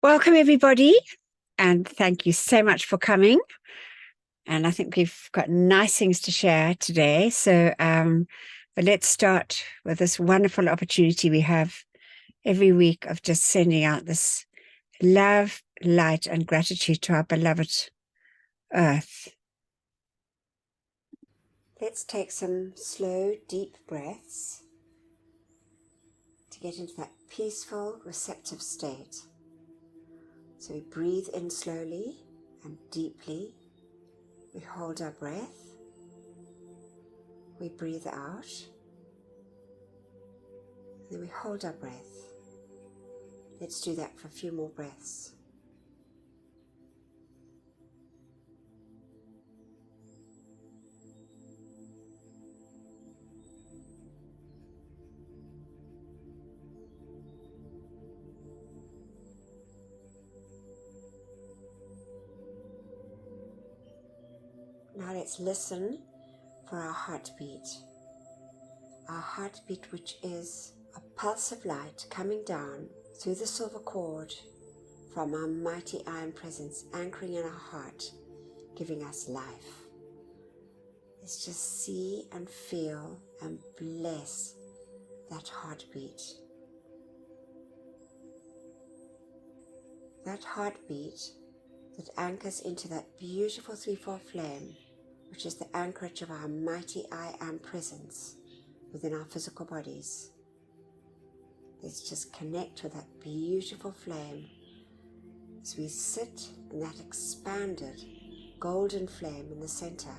Welcome, everybody, and thank you so much for coming. And I think we've got nice things to share today. But let's start with this wonderful opportunity we have every week of just sending out this love, light, and gratitude to our beloved Earth. Let's take some slow, deep breaths to get into that peaceful, receptive state. So we breathe in slowly and deeply. We hold our breath. We breathe out. And then we hold our breath. Let's do that for a few more breaths. Now let's listen for our heartbeat. Our heartbeat, which is a pulse of light coming down through the silver cord from our mighty iron presence, anchoring in our heart, giving us life. Let's just see and feel and bless that heartbeat. That heartbeat that anchors into that beautiful threefold flame, which is the anchorage of our mighty I Am presence within our physical bodies. Let's just connect with that beautiful flame as we sit in that expanded golden flame in the center,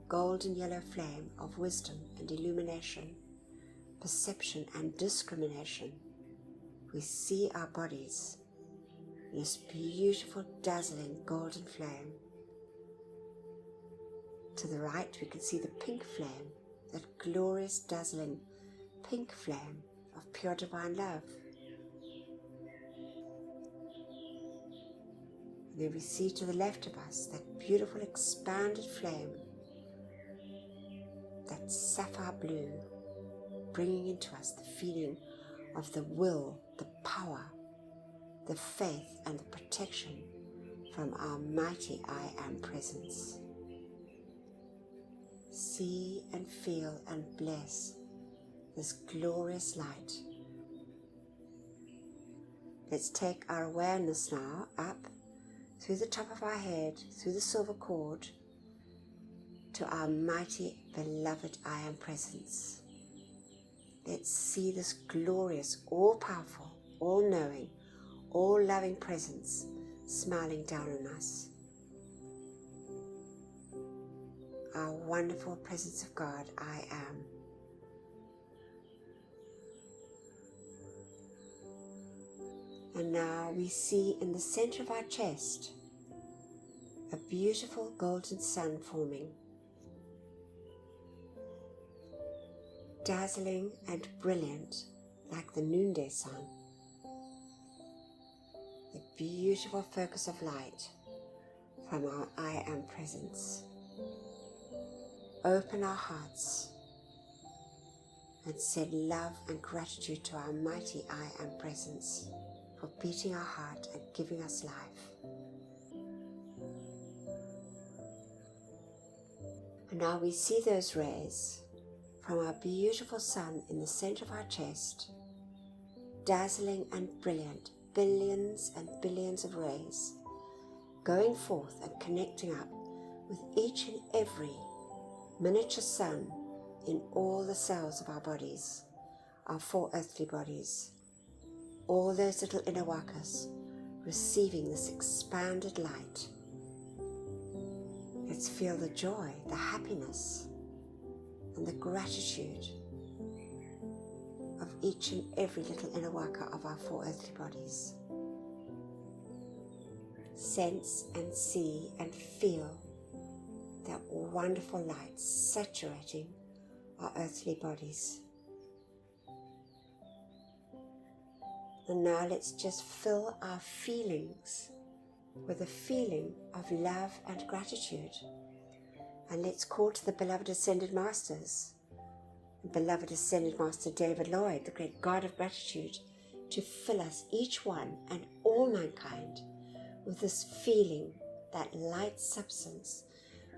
golden yellow flame of wisdom and illumination, perception and discrimination. We see our bodies in this beautiful, dazzling golden flame. To the right, we can see the pink flame, that glorious, dazzling pink flame of pure divine love. And then we see to the left of us that beautiful, expanded flame, that sapphire blue, bringing into us the feeling of the will, the power, the faith, and the protection from our mighty I Am presence. See and feel and bless this glorious light. Let's take our awareness now up through the top of our head, through the silver cord, to our mighty beloved I Am presence. Let's see this glorious, all-powerful, all-knowing, all-loving presence smiling down on us. Our wonderful presence of God, I Am. And now we see in the center of our chest a beautiful golden sun forming, dazzling and brilliant like the noonday sun. The beautiful focus of light from our I Am presence. Open our hearts and send love and gratitude to our mighty I Am presence for beating our heart and giving us life. And now we see those rays from our beautiful sun in the center of our chest, dazzling and brilliant, billions and billions of rays, going forth and connecting up with each and every miniature sun in all the cells of our bodies, our four earthly bodies, all those little inner wakas receiving this expanded light. Let's feel the joy, the happiness, and the gratitude of each and every little inner waka of our four earthly bodies. Sense and see and feel that wonderful light saturating our earthly bodies. And now let's just fill our feelings with a feeling of love and gratitude. And let's call to the beloved Ascended Masters, the beloved Ascended Master David Lloyd, the great God of gratitude, to fill us, each one and all mankind, with this feeling, that light substance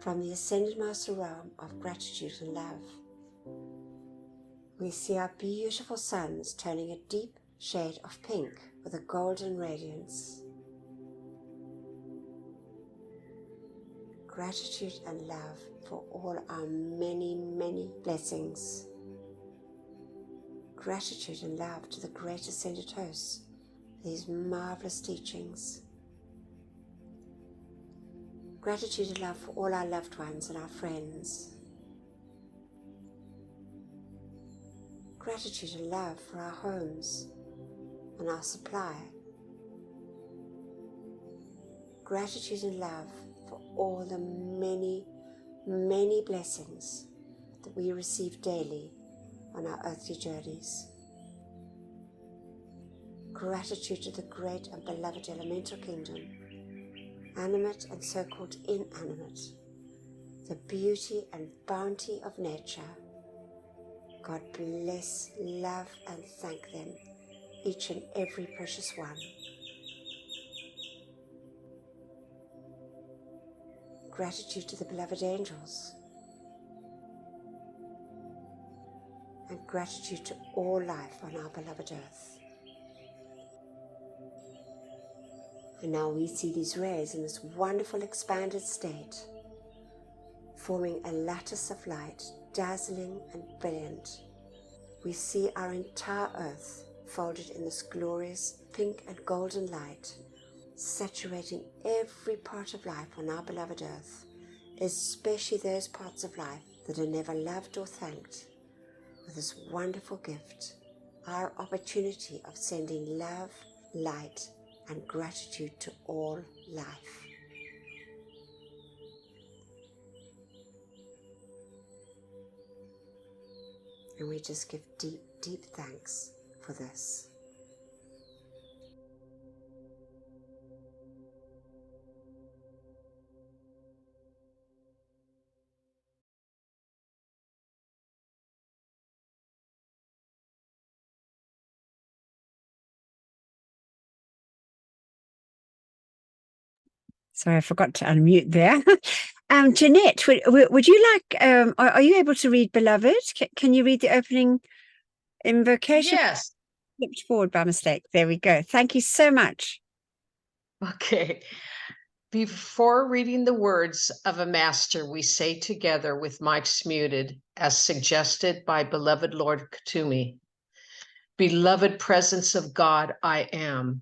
from the Ascended Master realm of gratitude and love. We see our beautiful suns turning a deep shade of pink with a golden radiance. Gratitude and love for all our many, many blessings. Gratitude and love to the great Ascended Hosts for these marvelous teachings. Gratitude and love for all our loved ones and our friends. Gratitude and love for our homes and our supply. Gratitude and love for all the many, many blessings that we receive daily on our earthly journeys. Gratitude to the great and beloved elemental kingdom, animate and so-called inanimate, the beauty and bounty of nature. God bless, love and thank them, each and every precious one. Gratitude to the beloved angels, and gratitude to all life on our beloved earth. And now we see these rays in this wonderful expanded state, forming a lattice of light, dazzling and brilliant. We see our entire earth folded in this glorious pink and golden light, saturating every part of life on our beloved earth, especially those parts of life that are never loved or thanked, with this wonderful gift, our opportunity of sending love, light, and gratitude to all life. And we just give deep, deep thanks for this. Sorry, I forgot to unmute there. Jeanette, would you like, are you able to read Beloved? Can you read the opening invocation? Yes. Flipped forward by mistake. There we go. Thank you so much. Okay. Before reading the words of a master, we say together with mics muted, as suggested by beloved Lord Katumi. Beloved presence of God, I am.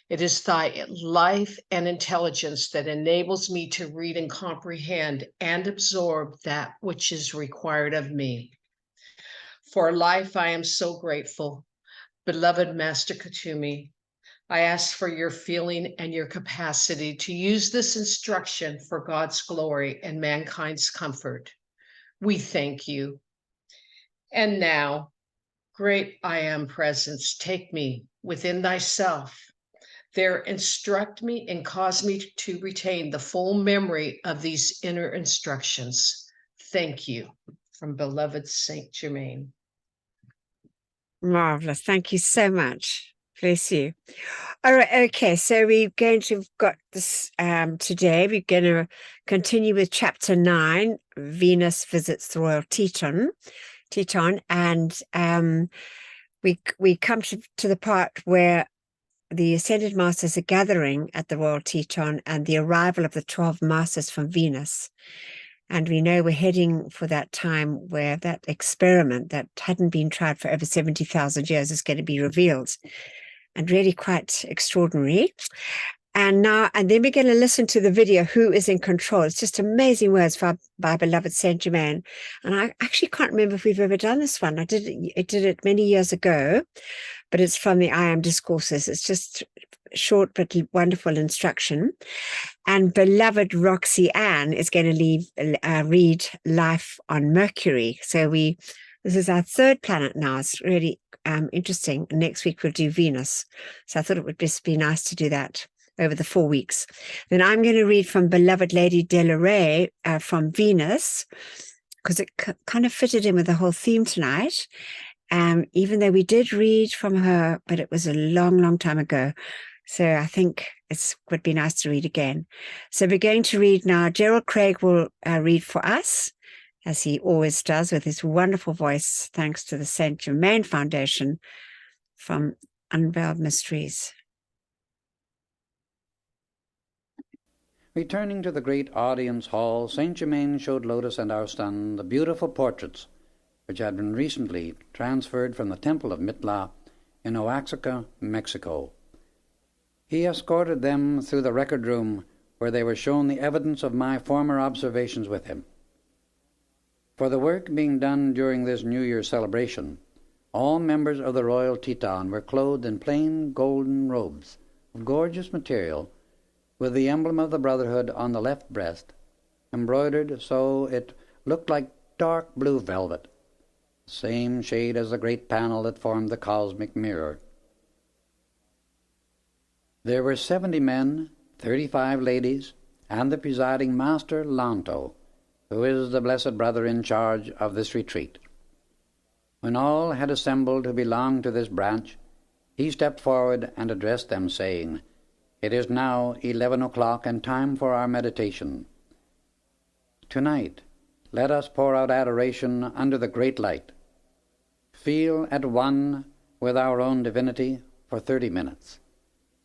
It is thy life and intelligence that enables me to read and comprehend and absorb that which is required of me. For life, I am so grateful. Beloved Master Katumi, I ask for your feeling and your capacity to use this instruction for God's glory and mankind's comfort. We thank you. And now, great I am presence, take me within thyself. There instruct me and cause me to retain the full memory of these inner instructions. Thank you. From beloved Saint Germain. Marvelous. Thank you so much. Bless you. All right. Okay. So we're going to have got this today. We're going to continue with chapter 9, Venus visits the Royal Teton, and we come to the part where the Ascended Masters are gathering at the Royal Teton and the arrival of the 12 Masters from Venus. And we know we're heading for that time where that experiment that hadn't been tried for over 70,000 years is going to be revealed, and really quite extraordinary. And then we're going to listen to the video, Who is in Control? It's just amazing words by beloved Saint Germain. And I actually can't remember if we've ever done this one. I did it many years ago, but it's from the I Am Discourses. It's just short but wonderful instruction. And beloved Roxy Ann is going to read Life on Mercury. So this is our third planet now. It's really interesting. Next week we'll do Venus. So I thought it would just be nice to do that over the 4 weeks. Then I'm going to read from beloved Lady Delaray from Venus, because it kind of fitted in with the whole theme tonight. even though we did read from her, but it was a long, long time ago. So I think it would be nice to read again. So we're going to read now. Gerald Craig will read for us, as he always does with his wonderful voice, thanks to the Saint Germain Foundation from Unveiled Mysteries. Returning to the great audience hall, Saint Germain showed Lotus and our son the beautiful portraits which had been recently transferred from the Temple of Mitla in Oaxaca, Mexico. He escorted them through the record room, where they were shown the evidence of my former observations with him. For the work being done during this New Year celebration, all members of the Royal Teton were clothed in plain golden robes of gorgeous material, with the emblem of the Brotherhood on the left breast, embroidered so it looked like dark blue velvet, the same shade as the great panel that formed the cosmic mirror. There were 70 men, 35 ladies, and the presiding Master Lanto, who is the Blessed Brother in charge of this retreat. When all had assembled who belonged to this branch, he stepped forward and addressed them, saying, "It is now 11 o'clock and time for our meditation. Tonight, let us pour out adoration under the great light. Feel at one with our own divinity for 30 minutes.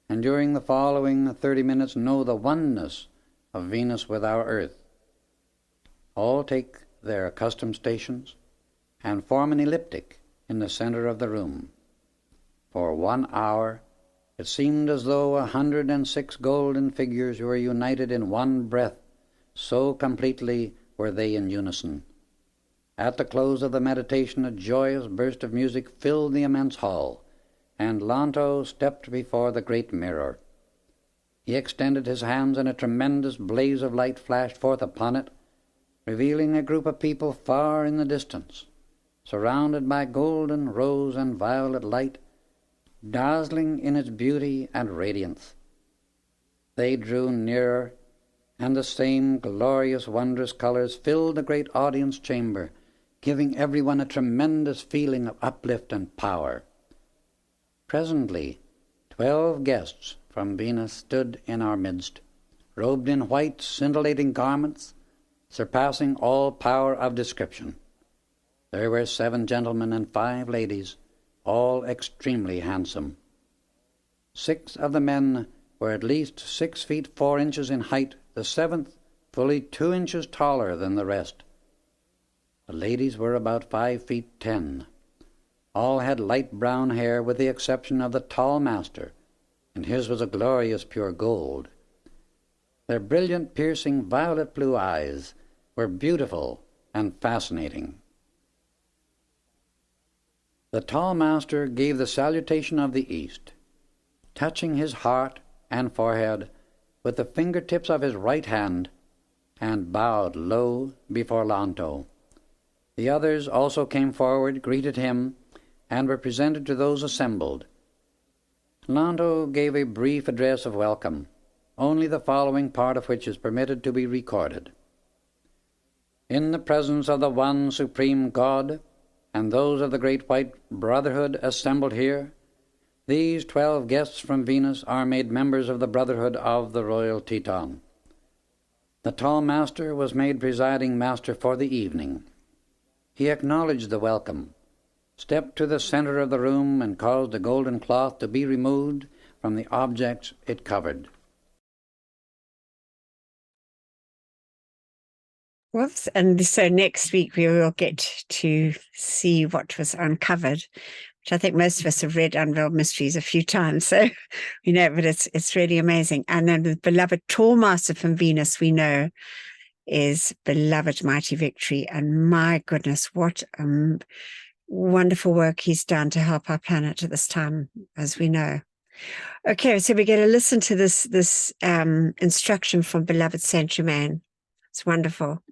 And during the following 30 minutes know the oneness of Venus with our Earth. All take their accustomed stations and form an elliptic in the center of the room. For 1 hour it seemed as though 106 golden figures were united in one breath, so completely were they in unison. At the close of the meditation, a joyous burst of music filled the immense hall, and Lanto stepped before the great mirror. He extended his hands, and a tremendous blaze of light flashed forth upon it, revealing a group of people far in the distance, surrounded by golden, rose, and violet light, dazzling in its beauty and radiance. They drew nearer, and the same glorious, wondrous colors filled the great audience chamber, giving everyone a tremendous feeling of uplift and power. Presently, 12 guests from Venus stood in our midst, robed in white, scintillating garments, surpassing all power of description. There were 7 gentlemen and 5 ladies, all extremely handsome. 6 of the men were at least 6 feet 4 inches in height, the 7th fully 2 inches taller than the rest. The ladies were about 5 feet 10. All had light brown hair, with the exception of the tall master, and his was a glorious pure gold. Their brilliant, piercing, violet blue eyes were beautiful and fascinating. The tall master gave the salutation of the East, touching his heart and forehead with the fingertips of his right hand, and bowed low before Lanto. The others also came forward, greeted him, and were presented to those assembled. Lanto gave a brief address of welcome, only the following part of which is permitted to be recorded. In the presence of the one supreme God, and those of the great white brotherhood assembled here, these 12 guests from Venus are made members of the Brotherhood of the Royal Teton. The tall master was made presiding master for the evening. He acknowledged the welcome, stepped to the center of the room, and caused the golden cloth to be removed from the objects it covered. Whoops. And so next week we will get to see what was uncovered, which I think most of us have read Unveiled Mysteries a few times, so we know, but it's really amazing. And then the beloved tall master from Venus, we know, is beloved Mighty Victory. And my goodness, what wonderful work he's done to help our planet at this time, as we know. Okay, so we're going to listen to this instruction from beloved Saint Germain. It's wonderful.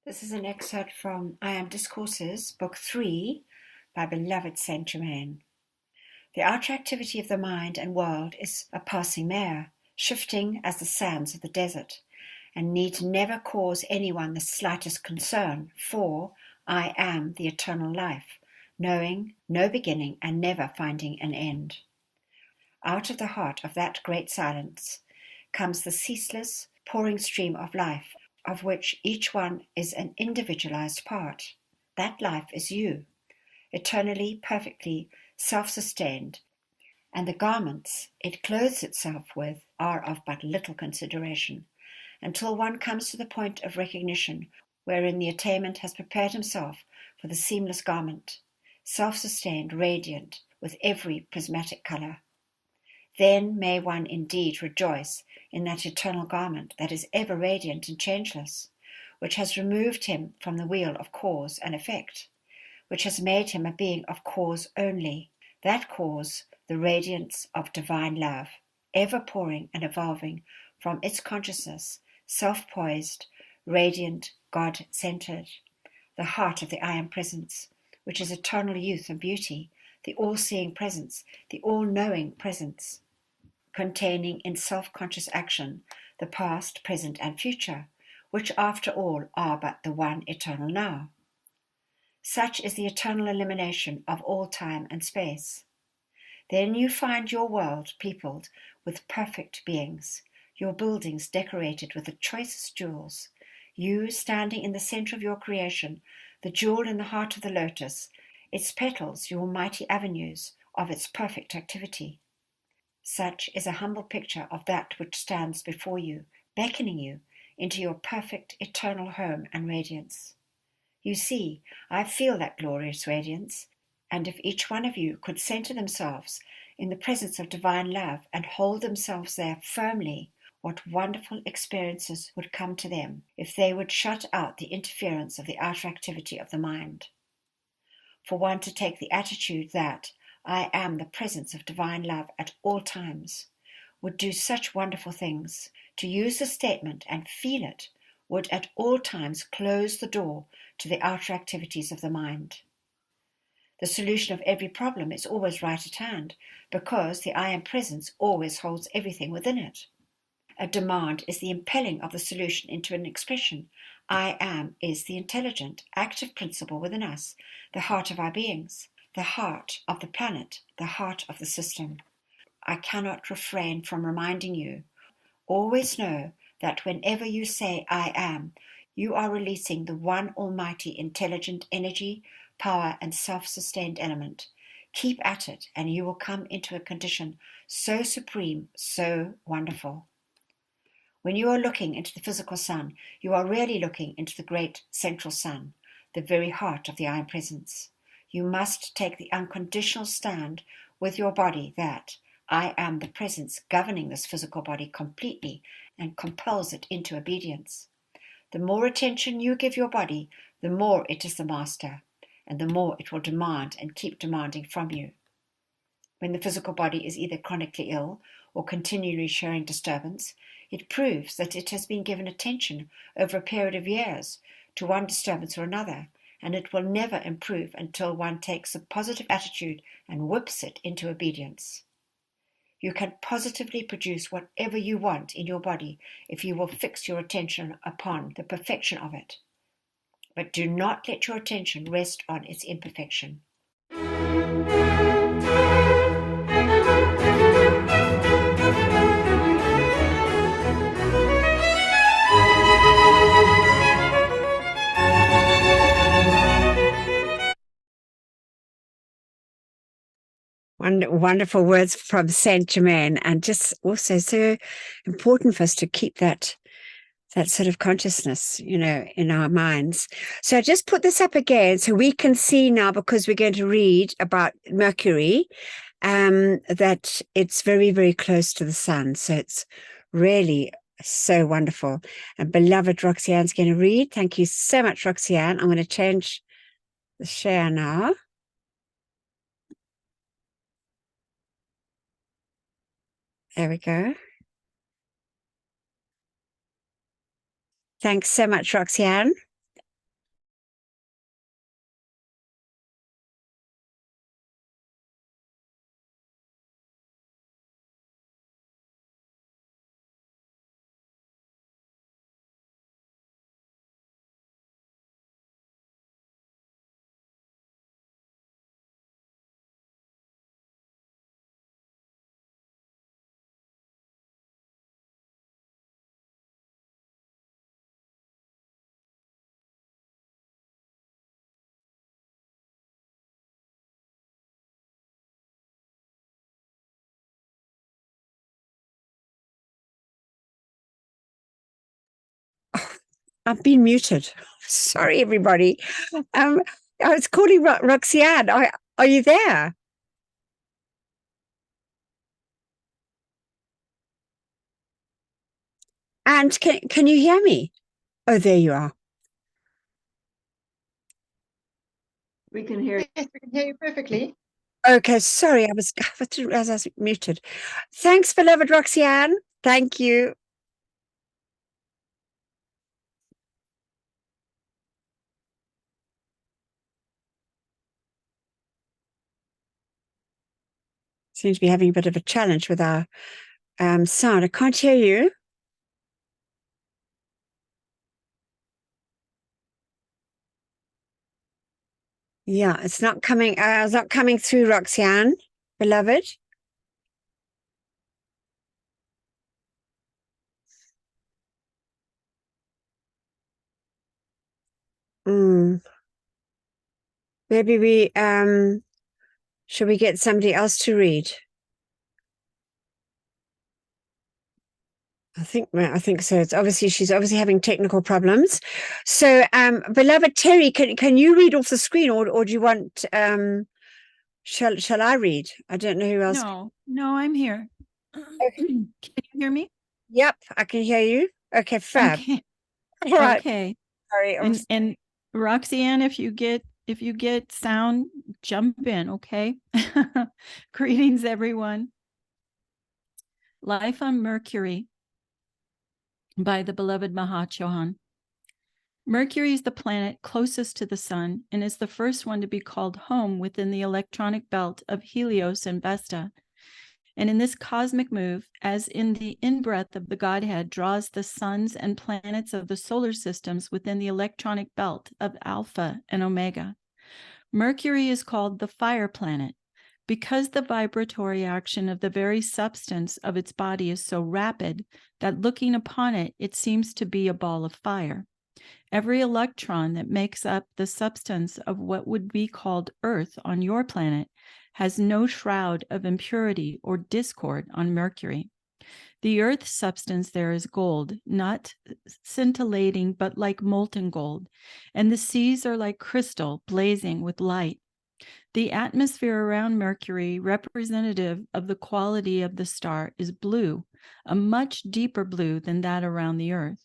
This is an excerpt from I Am Discourses, Book 3, by beloved Saint Germain. The outer activity of the mind and world is a passing mare, shifting as the sands of the desert, and need never cause anyone the slightest concern, for I am the eternal life, knowing no beginning and never finding an end. Out of the heart of that great silence comes the ceaseless, pouring stream of life, of which each one is an individualized part. That life is you, eternally, perfectly self-sustained, and the garments it clothes itself with are of but little consideration, until one comes to the point of recognition wherein the attainment has prepared himself for the seamless garment, self-sustained, radiant, with every prismatic color. Then may one indeed rejoice in that eternal garment that is ever radiant and changeless, which has removed him from the wheel of cause and effect, which has made him a being of cause only, that cause, the radiance of divine love, ever pouring and evolving from its consciousness, self-poised, radiant, God-centered, the heart of the I Am Presence, which is eternal youth and beauty, the all-seeing presence, the all-knowing presence, containing in self-conscious action the past, present, and future, which after all are but the one eternal now. Such is the eternal elimination of all time and space. Then you find your world peopled with perfect beings, your buildings decorated with the choicest jewels, you standing in the center of your creation, the jewel in the heart of the lotus, its petals your mighty avenues of its perfect activity. Such is a humble picture of that which stands before you, beckoning you into your perfect eternal home and radiance. You see, I feel that glorious radiance, and if each one of you could center themselves in the presence of divine love and hold themselves there firmly, what wonderful experiences would come to them if they would shut out the interference of the outer activity of the mind. For one to take the attitude that I am the presence of divine love at all times would do such wonderful things. To use the statement and feel it would at all times close the door to the outer activities of the mind. The solution of every problem is always right at hand, because the I Am Presence always holds everything within it. A demand is the impelling of the solution into an expression. I am is the intelligent, active principle within us, the heart of our beings, the heart of the planet, the heart of the system. I cannot refrain from reminding you, always know that whenever you say I am, you are releasing the one almighty intelligent energy, power, and self-sustained element. Keep at it, and you will come into a condition so supreme, so wonderful. When you are looking into the physical sun, you are really looking into the great central sun, the very heart of the I Am Presence. You must take the unconditional stand with your body that I am the presence governing this physical body completely and compels it into obedience. The more attention you give your body, the more it is the master, and the more it will demand and keep demanding from you. When the physical body is either chronically ill or continually showing disturbance, it proves that it has been given attention over a period of years to one disturbance or another, and it will never improve until one takes a positive attitude and whips it into obedience. You can positively produce whatever you want in your body if you will fix your attention upon the perfection of it. But do not let your attention rest on its imperfection. Wonderful words from Saint Germain, and just also so important for us to keep that sort of consciousness, in our minds. So I just put this up again so we can see now, because we're going to read about Mercury, that it's very, very close to the sun. So it's really so wonderful. And beloved Roxanne's going to read. Thank you so much, Roxanne. I'm going to change the share now. There we go. Thanks so much, Roxanne. I've been muted. Sorry, everybody. I was calling Roxanne. Are you there? And can you hear me? Oh, there you are. We can hear you. Yes, we can hear you perfectly. Okay, sorry, I didn't realize I was muted. Thanks, beloved Roxanne. Thank you. Seems to be having a bit of a challenge with our sound. I can't hear you. Yeah, it's not coming. It's not coming through, Roxanne, beloved. Maybe we should we get somebody else to read? I think so. She's obviously having technical problems. So, beloved Terry, can you read off the screen, or do you want shall I read? I don't know who else. No, I'm here. Okay. Can you hear me? Yep, I can hear you. Okay, fab. Okay. All right. Okay. Sorry. And Roxanne, if you get sound, jump in, okay? Greetings, everyone. Life on Mercury by the beloved Maha Chohan. Mercury is the planet closest to the sun and is the first one to be called home within the electronic belt of Helios and Vesta. And in this cosmic move, as in the in-breath of the Godhead draws the suns and planets of the solar systems within the electronic belt of Alpha and Omega. Mercury is called the fire planet because the vibratory action of the very substance of its body is so rapid that looking upon it, it seems to be a ball of fire. Every electron that makes up the substance of what would be called Earth on your planet has no shroud of impurity or discord on Mercury. The Earth's substance there is gold, not scintillating, but like molten gold, and the seas are like crystal, blazing with light. The atmosphere around Mercury, representative of the quality of the star, is blue, a much deeper blue than that around the Earth.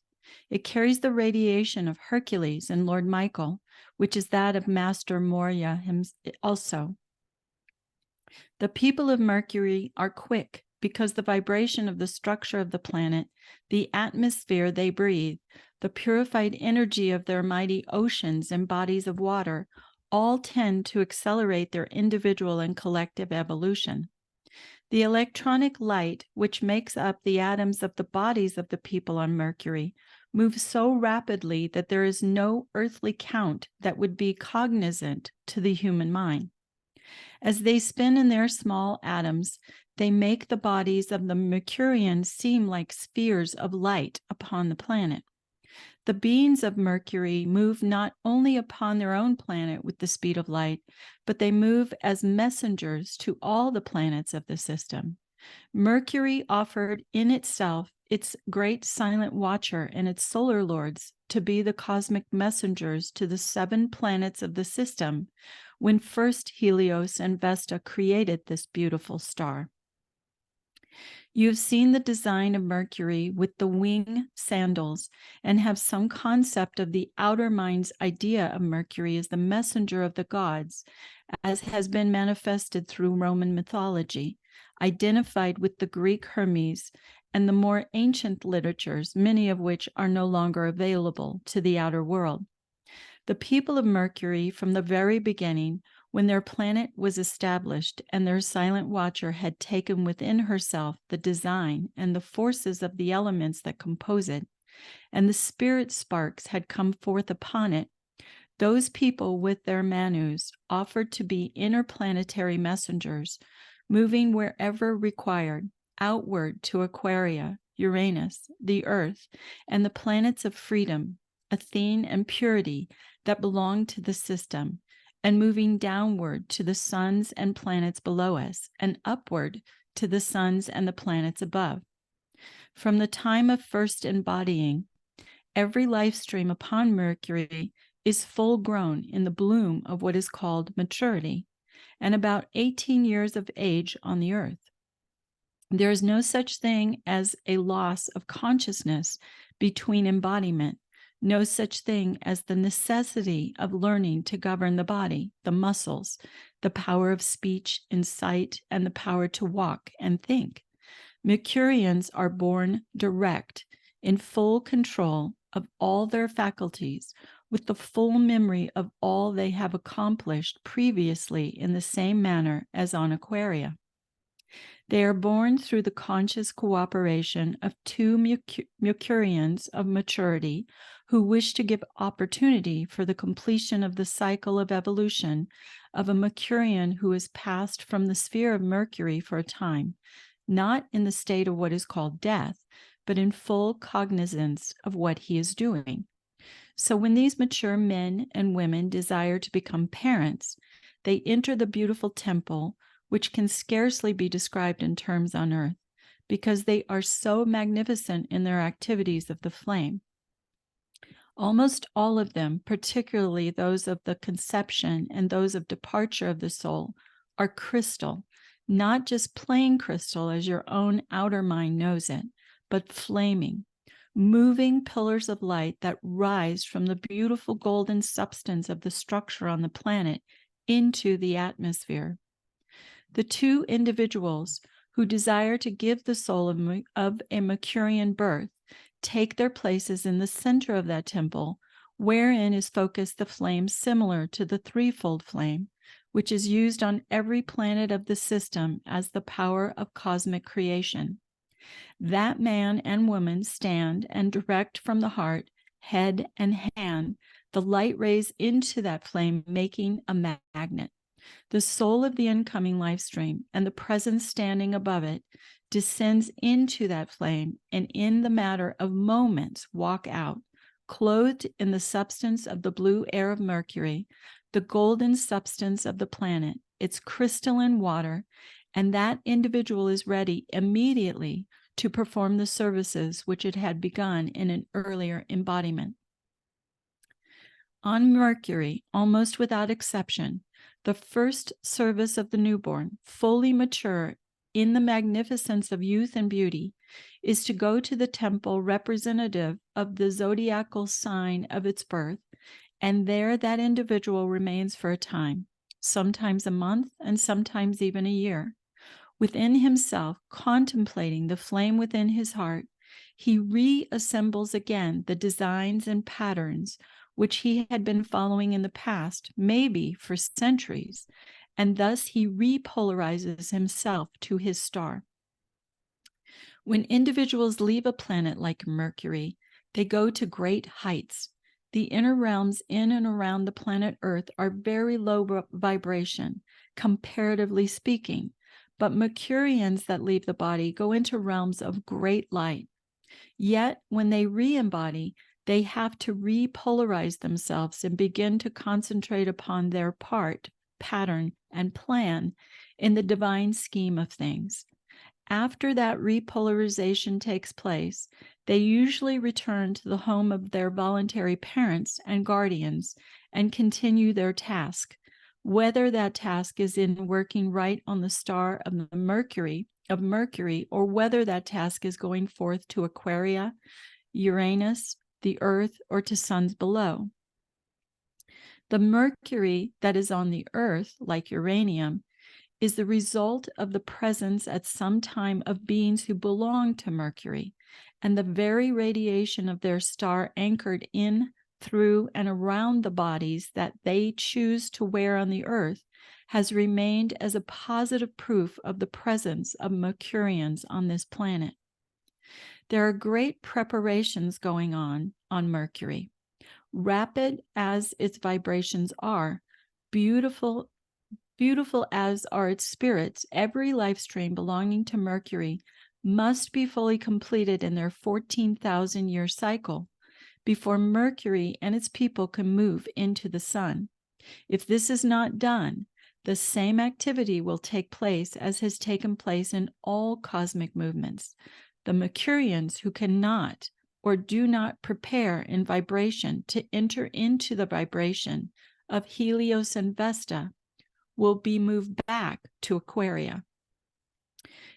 It carries the radiation of Hercules and Lord Michael, which is that of Master Moria also. The people of Mercury are quick because the vibration of the structure of the planet, the atmosphere they breathe, the purified energy of their mighty oceans and bodies of water, all tend to accelerate their individual and collective evolution. The electronic light, which makes up the atoms of the bodies of the people on Mercury, moves so rapidly that there is no earthly count that would be cognizant to the human mind. As they spin in their small atoms, they make the bodies of the Mercurians seem like spheres of light upon the planet. The beings of Mercury move not only upon their own planet with the speed of light, but they move as messengers to all the planets of the system. Mercury offered in itself its great silent watcher and its solar lords to be the cosmic messengers to the 7 planets of the system when first Helios and Vesta created this beautiful star. You've seen the design of Mercury with the wing sandals and have some concept of the outer mind's idea of Mercury as the messenger of the gods, as has been manifested through Roman mythology, identified with the Greek Hermes and the more ancient literatures, many of which are no longer available to the outer world. The people of Mercury, from the very beginning, when their planet was established and their silent watcher had taken within herself the design and the forces of the elements that compose it, and the spirit sparks had come forth upon it, those people with their manus offered to be interplanetary messengers, moving wherever required, outward to Aquaria, Uranus, the Earth, and the planets of freedom, Athene and Purity that belong to the system, and moving downward to the suns and planets below us, and upward to the suns and the planets above. From the time of first embodying, Every life stream upon Mercury is full grown in the bloom of what is called maturity, and about 18 years of age on the earth. There is no such thing as a loss of consciousness between embodiment, no such thing as the necessity of learning to govern the body, the muscles, the power of speech and sight, and the power to walk and think. Mercurians are born direct, in full control of all their faculties, with the full memory of all they have accomplished previously in the same manner as on Aquaria. They are born through the conscious cooperation of two Mercurians of maturity who wish to give opportunity for the completion of the cycle of evolution of a Mercurian who has passed from the sphere of Mercury for a time, not in the state of what is called death, but in full cognizance of what he is doing. So when these mature men and women desire to become parents, they enter the beautiful temple, which can scarcely be described in terms on earth, because they are so magnificent in their activities of the flame. Almost all of them, particularly those of the conception and those of departure of the soul, are crystal, not just plain crystal as your own outer mind knows it, but flaming, moving pillars of light that rise from the beautiful golden substance of the structure on the planet into the atmosphere. The two individuals who desire to give the soul of a Mercurian birth take their places in the center of that temple, wherein is focused the flame similar to the threefold flame, which is used on every planet of the system as the power of cosmic creation. That man and woman stand and direct from the heart, head, and hand the light rays into that flame, making a magnet. The soul of the incoming life stream and the presence standing above it descends into that flame, and in the matter of moments walk out, clothed in the substance of the blue air of Mercury, the golden substance of the planet, its crystalline water, and that individual is ready immediately to perform the services which it had begun in an earlier embodiment. On Mercury, almost without exception, the first service of the newborn, fully mature in the magnificence of youth and beauty, is to go to the temple representative of the zodiacal sign of its birth, and there that individual remains for a time, sometimes a month and sometimes even a year. Within himself, contemplating the flame within his heart, he reassembles again the designs and patterns which he had been following in the past, maybe for centuries, and thus he repolarizes himself to his star. When individuals leave a planet like Mercury, they go to great heights. The inner realms in and around the planet Earth are very low vibration, comparatively speaking, but Mercurians that leave the body go into realms of great light. Yet, when they re-embody, they have to repolarize themselves and begin to concentrate upon their part, pattern, and plan in the divine scheme of things. After that repolarization takes place, they usually return to the home of their voluntary parents and guardians and continue their task, whether that task is in working right on the star of the Mercury, or whether that task is going forth to Aquaria, Uranus, the Earth, or to suns below. The Mercury that is on the Earth, like uranium, is the result of the presence at some time of beings who belong to Mercury, and the very radiation of their star anchored in, through, and around the bodies that they choose to wear on the Earth has remained as a positive proof of the presence of Mercurians on this planet. There are great preparations going on Mercury. Rapid as its vibrations are, beautiful as are its spirits, every life stream belonging to Mercury must be fully completed in their 14,000-year cycle before Mercury and its people can move into the sun. If this is not done, the same activity will take place as has taken place in all cosmic movements. The Mercurians who cannot or do not prepare in vibration to enter into the vibration of Helios and Vesta will be moved back to Aquaria.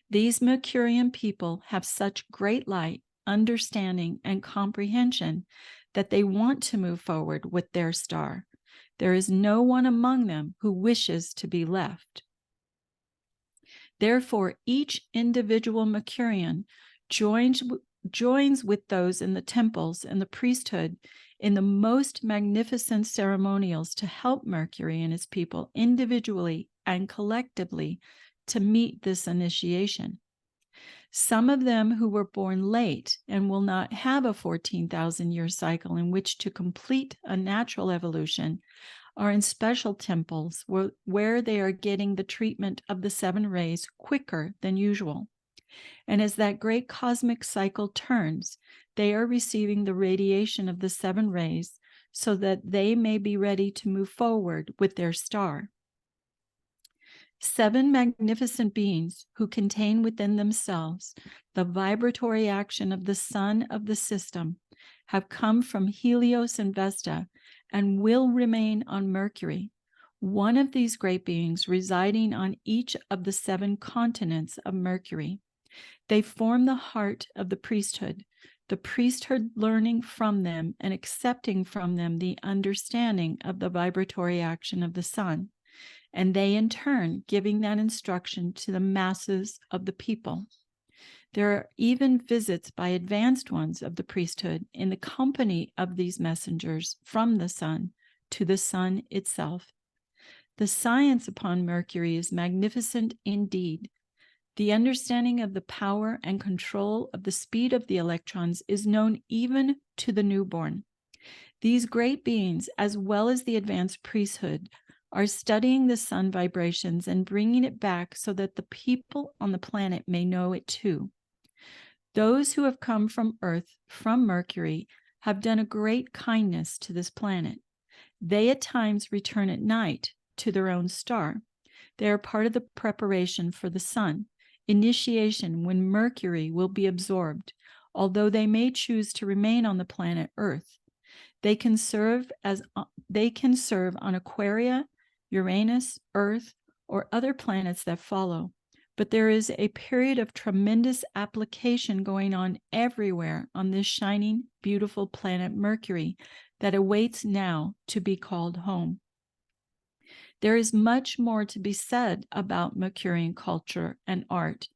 These Mercurian people have such great light, understanding, and comprehension that they want to move forward with their star. There is no one among them who wishes to be left. Therefore, each individual Mercurian joins with those in the temples and the priesthood in the most magnificent ceremonials to help Mercury and his people individually and collectively to meet this initiation. Some of them who were born late and will not have a 14,000-year cycle in which to complete a natural evolution are in special temples where they are getting the treatment of the 7 rays quicker than usual. And as that great cosmic cycle turns, they are receiving the radiation of the 7 rays so that they may be ready to move forward with their star. 7 magnificent beings who contain within themselves the vibratory action of the sun of the system have come from Helios and Vesta and will remain on Mercury, one of these great beings residing on each of the 7 continents of Mercury. They form the heart of the priesthood learning from them and accepting from them the understanding of the vibratory action of the sun, and they in turn giving that instruction to the masses of the people. There are even visits by advanced ones of the priesthood in the company of these messengers from the sun to the sun itself. The science upon Mercury is magnificent indeed. The understanding of the power and control of the speed of the electrons is known even to the newborn. These great beings, as well as the advanced priesthood, are studying the sun vibrations and bringing it back so that the people on the planet may know it too. Those who have come from Earth, from Mercury, have done a great kindness to this planet. They at times return at night to their own star. They are part of the preparation for the sun, initiation when Mercury will be absorbed, although they may choose to remain on the planet Earth. They can serve on Aquaria, Uranus, Earth, or other planets that follow. But there is a period of tremendous application going on everywhere on this shining, beautiful planet Mercury that awaits now to be called home. There is much more to be said about Mercurian culture and art.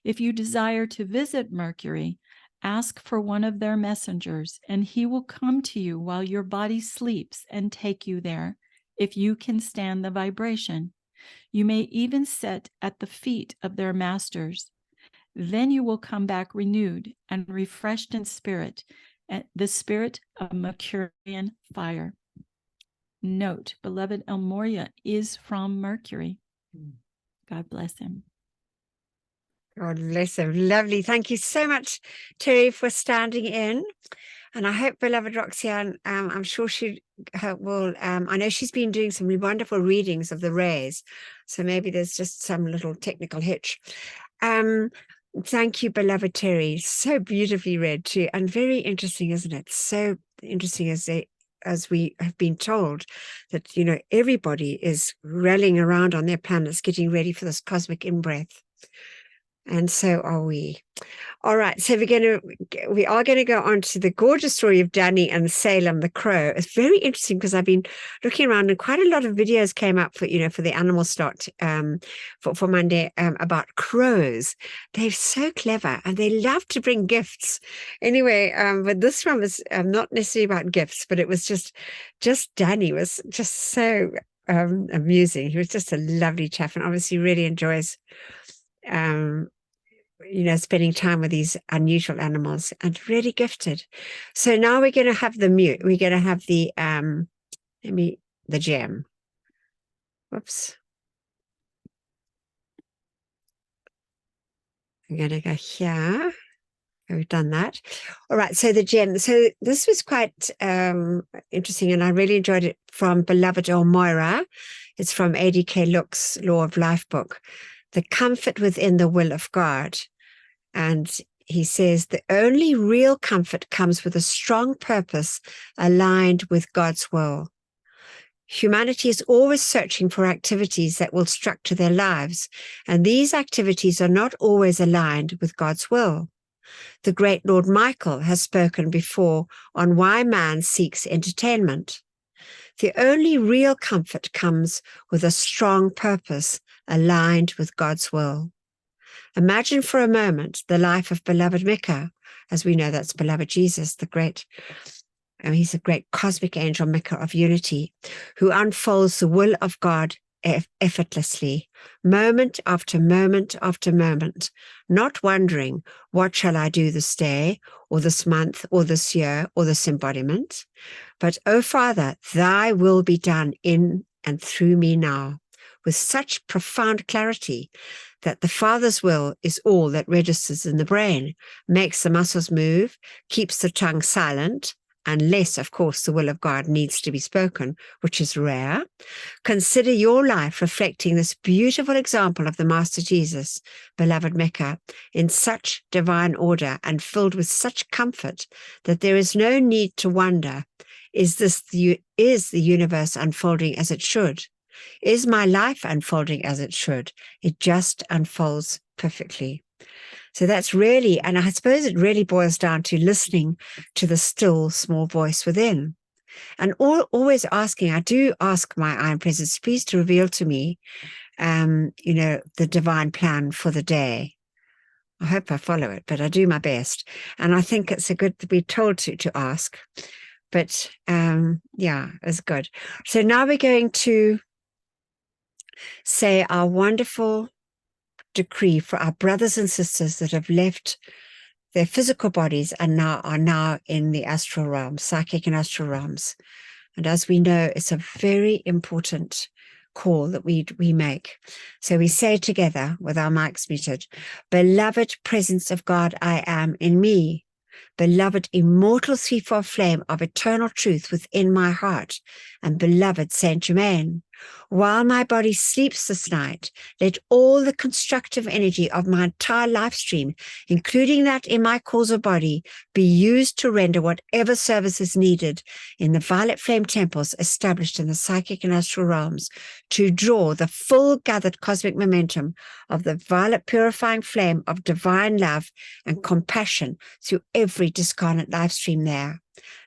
If you desire to visit Mercury, ask for one of their messengers, and he will come to you while your body sleeps and take you there, if you can stand the vibration. You may even sit at the feet of their masters. Then you will come back renewed and refreshed in spirit, the spirit of Mercurian fire. Note, beloved El Morya is from Mercury. God bless him. God bless him. Lovely. Thank you so much, Terry, for standing in. And I hope beloved Roxanne, I'm sure she will, I know she's been doing some wonderful readings of the rays. So maybe there's just some little technical hitch. Thank you, beloved Terry. So beautifully read too. And very interesting, isn't it? So interesting as we have been told that, you know, everybody is rallying around on their planets, getting ready for this cosmic in-breath. And so are we. All right, so we are going to go on to the gorgeous story of Danny and Salem the crow. It's very interesting because I've been looking around and quite a lot of videos came up for, you know, for the animal slot for Monday about crows. They're so clever and they love to bring gifts. Anyway, but this one was not necessarily about gifts, but it was just Danny was just so amusing. He was just a lovely chap and obviously really enjoys you know, spending time with these unusual animals and really gifted. So now we're going to have the mute. We're going to have the gem. Whoops. I'm going to go here. We've done that. All right. So the gem. So this was quite interesting, and I really enjoyed it from beloved Elmira. It's from ADK Luk's Law of Life book. The comfort within the will of God. And he says, the only real comfort comes with a strong purpose aligned with God's will. Humanity is always searching for activities that will structure their lives, and these activities are not always aligned with God's will. The great Lord Michael has spoken before on why man seeks entertainment. The only real comfort comes with a strong purpose aligned with God's will. Imagine for a moment the life of beloved Micah, as we know that's beloved Jesus, he's a great cosmic angel, Micah of unity, who unfolds the will of God effortlessly, moment after moment after moment, not wondering, what shall I do this day, or this month, or this year, or this embodiment? But, oh Father, thy will be done in and through me now, with such profound clarity that the Father's will is all that registers in the brain, makes the muscles move, keeps the tongue silent, unless, of course, the will of God needs to be spoken, which is rare. Consider your life reflecting this beautiful example of the Master Jesus, beloved Mecca, in such divine order and filled with such comfort that there is no need to wonder, is the universe unfolding as it should? Is my life unfolding as it should? It just unfolds perfectly. So that's really, and I suppose it really boils down to listening to the still small voice within. And always asking, I do ask my Iron Presence, please to reveal to me, the divine plan for the day. I hope I follow it, but I do my best. And I think it's a good to be told to ask. But it's good. So now we're going to say our wonderful decree for our brothers and sisters that have left their physical bodies and are now in the astral realms, psychic and astral realms. And as we know, it's a very important call that we make. So we say together with our mics muted, beloved presence of God, I am in me. Beloved immortal threefold flame of eternal truth within my heart, and beloved Saint Germain, while my body sleeps this night, let all the constructive energy of my entire life stream, including that in my causal body, be used to render whatever service is needed in the violet flame temples established in the psychic and astral realms to draw the full gathered cosmic momentum of the violet purifying flame of divine love and compassion through every discarnate life stream there.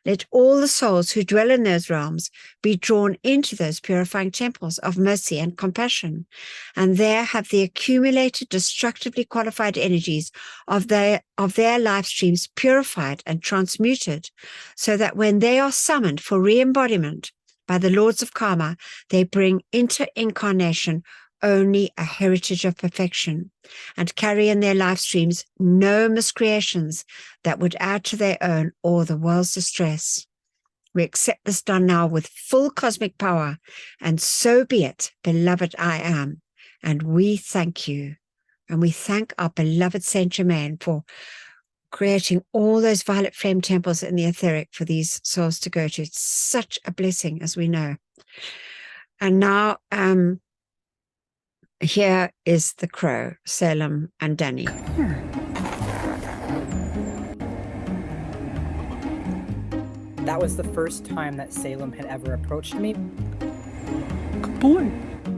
Let all the souls who dwell in those realms be drawn into those purifying temples of mercy and compassion, and there have the accumulated destructively qualified energies of their life streams purified and transmuted, so that when they are summoned for re-embodiment by the Lords of Karma, they bring into incarnation only a heritage of perfection, and carry in their life streams no miscreations that would add to their own or the world's distress. We accept this done now with full cosmic power, and so be it, beloved I am. And we thank you, and we thank our beloved Saint Germain for creating all those violet flame temples in the etheric for these souls to go to. It's such a blessing, as we know. And now, here is the crow, Salem and Danny. That was the first time that Salem had ever approached me. Good boy.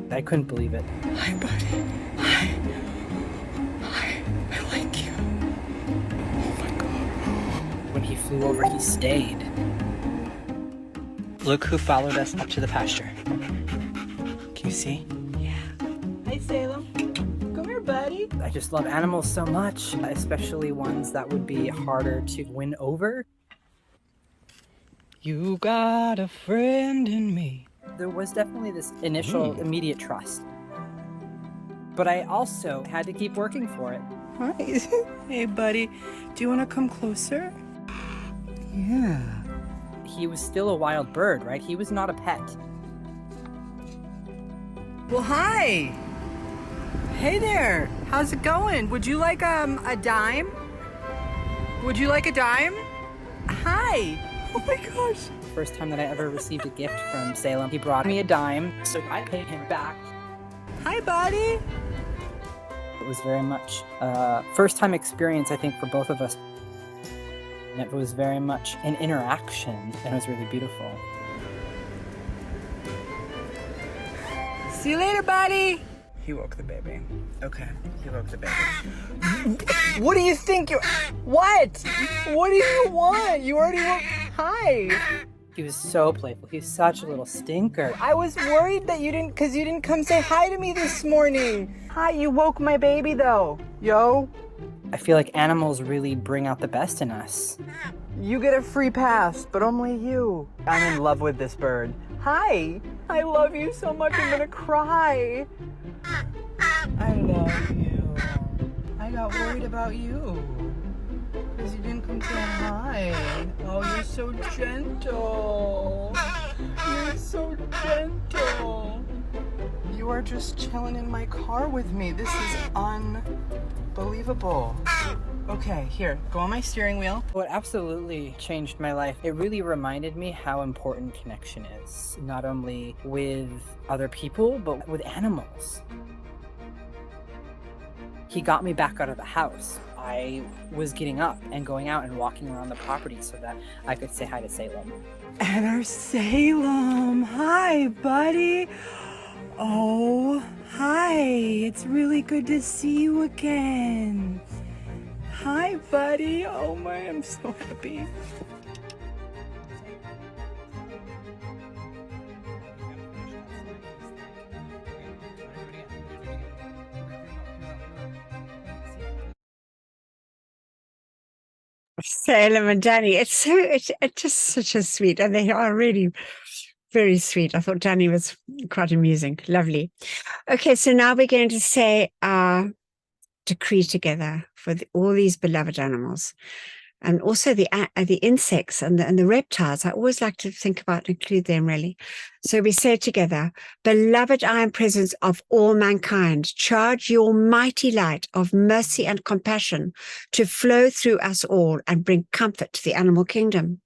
I couldn't believe it. Hi, buddy. Hi. I like you. Oh my God. When he flew over, he stayed. Look who followed us up to the pasture. Can you see? Hi, Salem. Come here, buddy. I just love animals so much, especially ones that would be harder to win over. You got a friend in me. There was definitely this initial immediate trust. But I also had to keep working for it. Hi. Hey, buddy. Do you want to come closer? Yeah. He was still a wild bird, right? He was not a pet. Well, hi. Hey there. How's it going? Would you like a dime? Would you like a dime? Hi. Oh my gosh. First time that I ever received a gift from Salem, he brought me a dime, so I paid him back. Hi, buddy. It was very much a first-time experience, I think, for both of us. And it was very much an interaction, and it was really beautiful. See you later, buddy. He woke the baby. Okay, he woke the baby. What do you think you... What? What do you want? You already woke... Hi. He was so playful. He was such a little stinker. I was worried that you didn't... Because you didn't come say hi to me this morning. Hi, you woke my baby, though. Yo. I feel like animals really bring out the best in us. You get a free pass, but only you. I'm in love with this bird. Hi. I love you so much, I'm gonna cry. I love you. I got worried about you. Because you didn't come say hi. Oh, you're so gentle. You're so gentle. You are just chilling in my car with me. This is unbelievable. Okay, here, go on my steering wheel. What absolutely changed my life, it really reminded me how important connection is, not only with other people, but with animals. He got me back out of the house. I was getting up and going out and walking around the property so that I could say hi to Salem. And our Salem. Hi, buddy. Oh, hi. It's really good to see you again. Hi, buddy. Oh my, I'm so happy. Salem and Danny, it's just such a sweet, and they are really very sweet. I thought Danny was quite amusing. Lovely. Okay, so now we're going to say our decree together for all these beloved animals, and also the insects and the reptiles. I always like to think about and include them, really. So we say together, beloved I am presence of all mankind, charge your mighty light of mercy and compassion to flow through us all and bring comfort to the animal kingdom.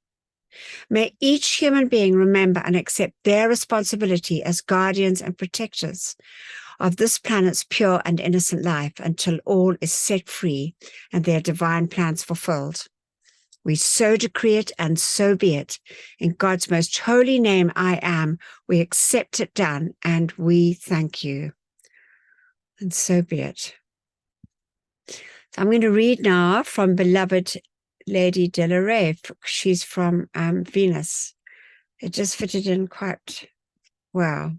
May each human being remember and accept their responsibility as guardians and protectors of this planet's pure and innocent life until all is set free and their divine plans fulfilled. We so decree it, and so be it. In God's most holy name, I am. We accept it done, and we thank you. And so be it. So I'm going to read now from beloved Lady De La Rey. She's from Venus. It just fitted in quite well.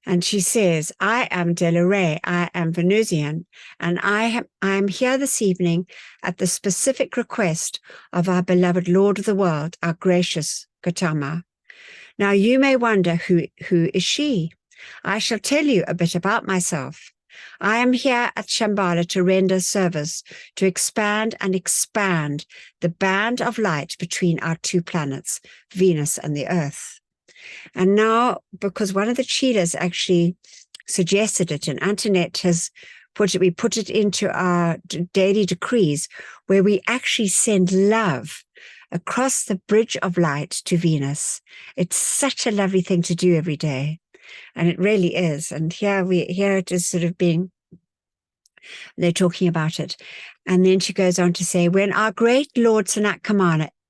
And she says, I am De La Rey, I am Venusian, and I am here this evening at the specific request of our beloved Lord of the world, our gracious Gautama. Now you may wonder, who is she? I shall tell you a bit about myself. I am here at Shambhala to render service, to expand the band of light between our two planets, Venus and the Earth. And now, because one of the cheetahs actually suggested it, and Antoinette has we put it into our daily decrees, where we actually send love across the bridge of light to Venus. It's such a lovely thing to do every day. And it really is. And here it is sort of they're talking about it. And then she goes on to say, when our great Lord Sanat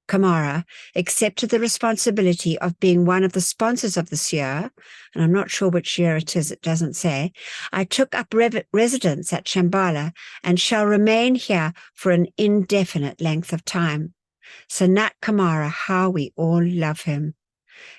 Kumara accepted the responsibility of being one of the sponsors of this year, and I'm not sure which year it is, it doesn't say, I took up residence at Shambhala and shall remain here for an indefinite length of time. Sanat Kumara, how we all love him.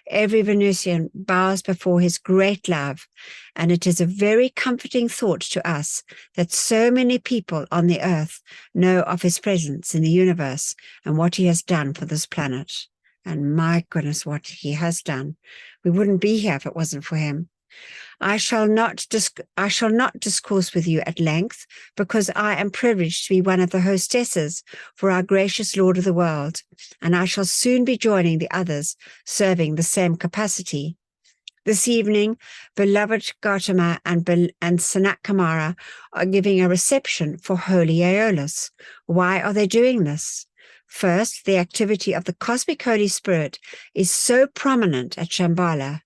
Every Venusian bows before his great love, and it is a very comforting thought to us that so many people on the earth know of his presence in the universe and what he has done for this planet. And my goodness, what he has done. We wouldn't be here if it wasn't for him. I shall not discourse with you at length, because I am privileged to be one of the hostesses for our gracious Lord of the world, and I shall soon be joining the others serving the same capacity. This evening, beloved Gautama and Sanat Kumara are giving a reception for Holy Aeolus. Why are they doing this? First, the activity of the cosmic Holy Spirit is so prominent at Shambhala.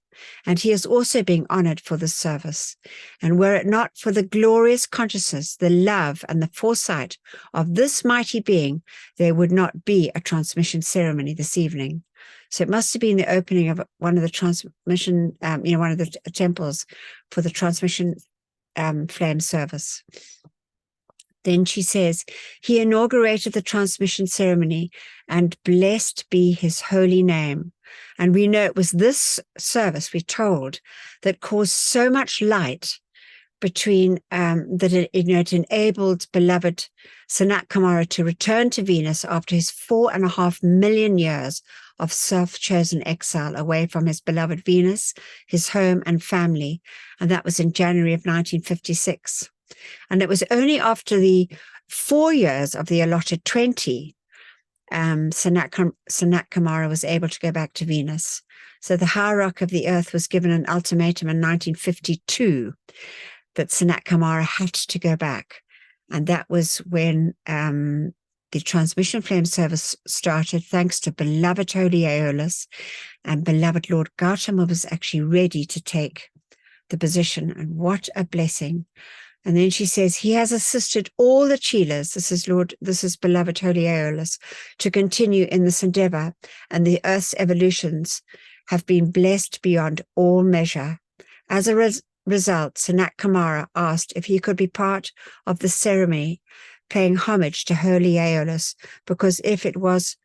and he is also being honored for this service. And were it not for the glorious consciousness, the love, and the foresight of this mighty being, there would not be a transmission ceremony this evening. So it must have been the opening of one of the transmission, one of the temples for the transmission flame service. Then she says, he inaugurated the transmission ceremony, and blessed be his holy name. And we know it was this service, we're told, that caused so much light between, that it enabled beloved Sanat Kumara to return to Venus after his 4.5 million years of self-chosen exile away from his beloved Venus, his home and family. And that was in January of 1956. And it was only after the 4 years of the allotted 20, Sanat Kumara was able to go back to Venus. So the hierarch of the earth was given an ultimatum in 1952 that Sanat Kumara had to go back. And that was when the transmission flame service started, thanks to beloved Holy Aeolus, and beloved Lord Gautama was actually ready to take the position. And what a blessing. And then she says, he has assisted all the Chelas, this is beloved Holy Aeolus, to continue in this endeavor, and the earth's evolutions have been blessed beyond all measure. As a result, Sanat Kumara asked if he could be part of the ceremony, paying homage to Holy Aeolus, because it was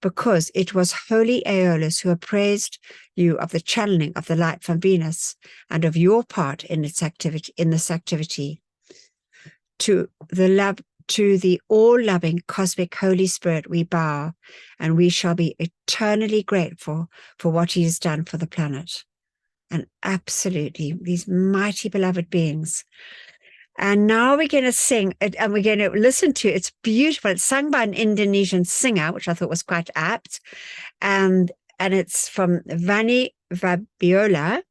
Holy Aeolus who appraised you of the channeling of the light from Venus and of your part in this activity. To the all-loving cosmic Holy Spirit we bow, and we shall be eternally grateful for what he has done for the planet. And absolutely, these mighty beloved beings. And now we're going to sing, and we're going to listen to, it's beautiful. It's sung by an Indonesian singer, which I thought was quite apt. And it's from Vani Vabiola,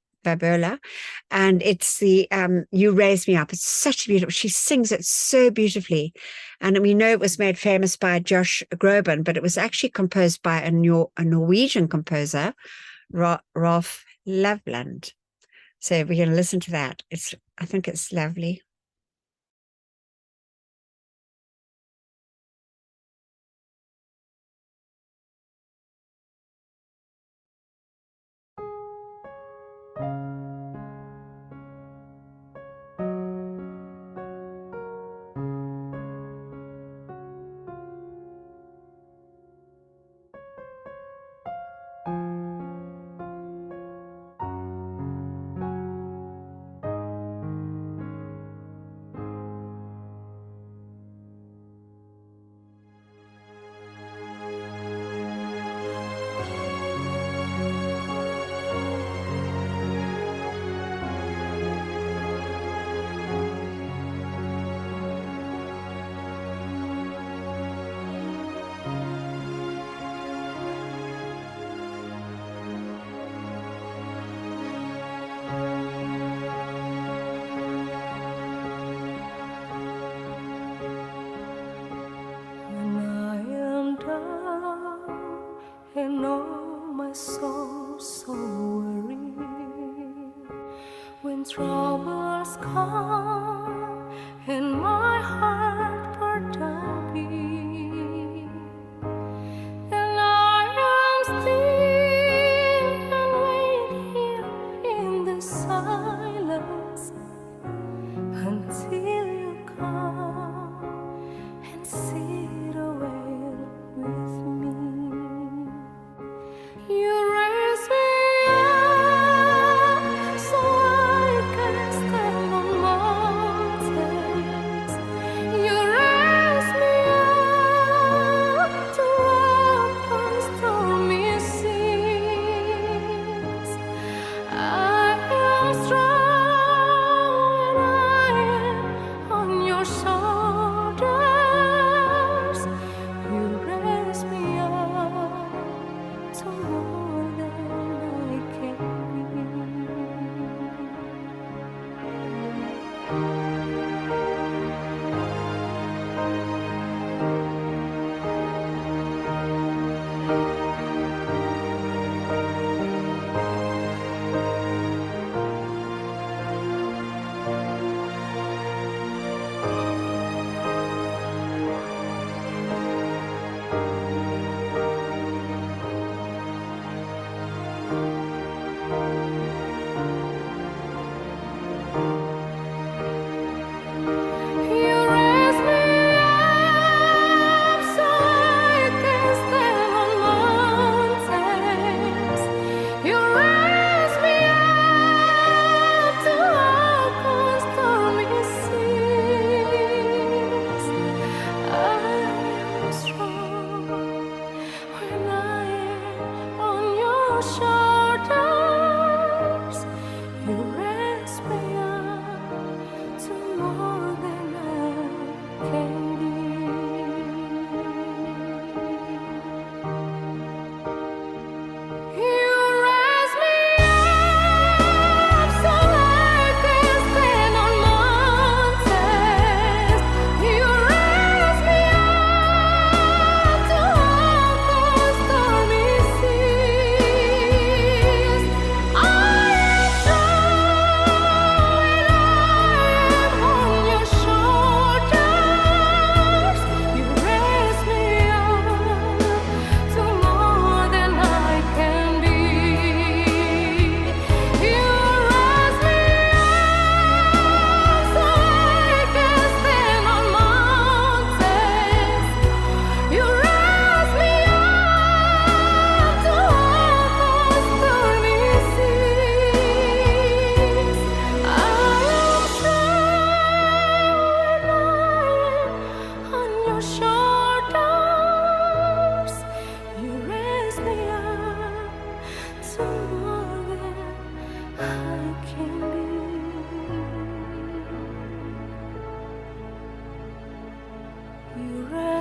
and it's the You Raise Me Up. It's such a beautiful, she sings it so beautifully. And we know it was made famous by Josh Groban, but it was actually composed by a Norwegian composer, Rolf Loveland. So we're going to listen to that. I think it's lovely. Troubles come and my heart burden be, and I am still and wait here in the silence until you come and sit away with me. You raise me up so I can stand on mountains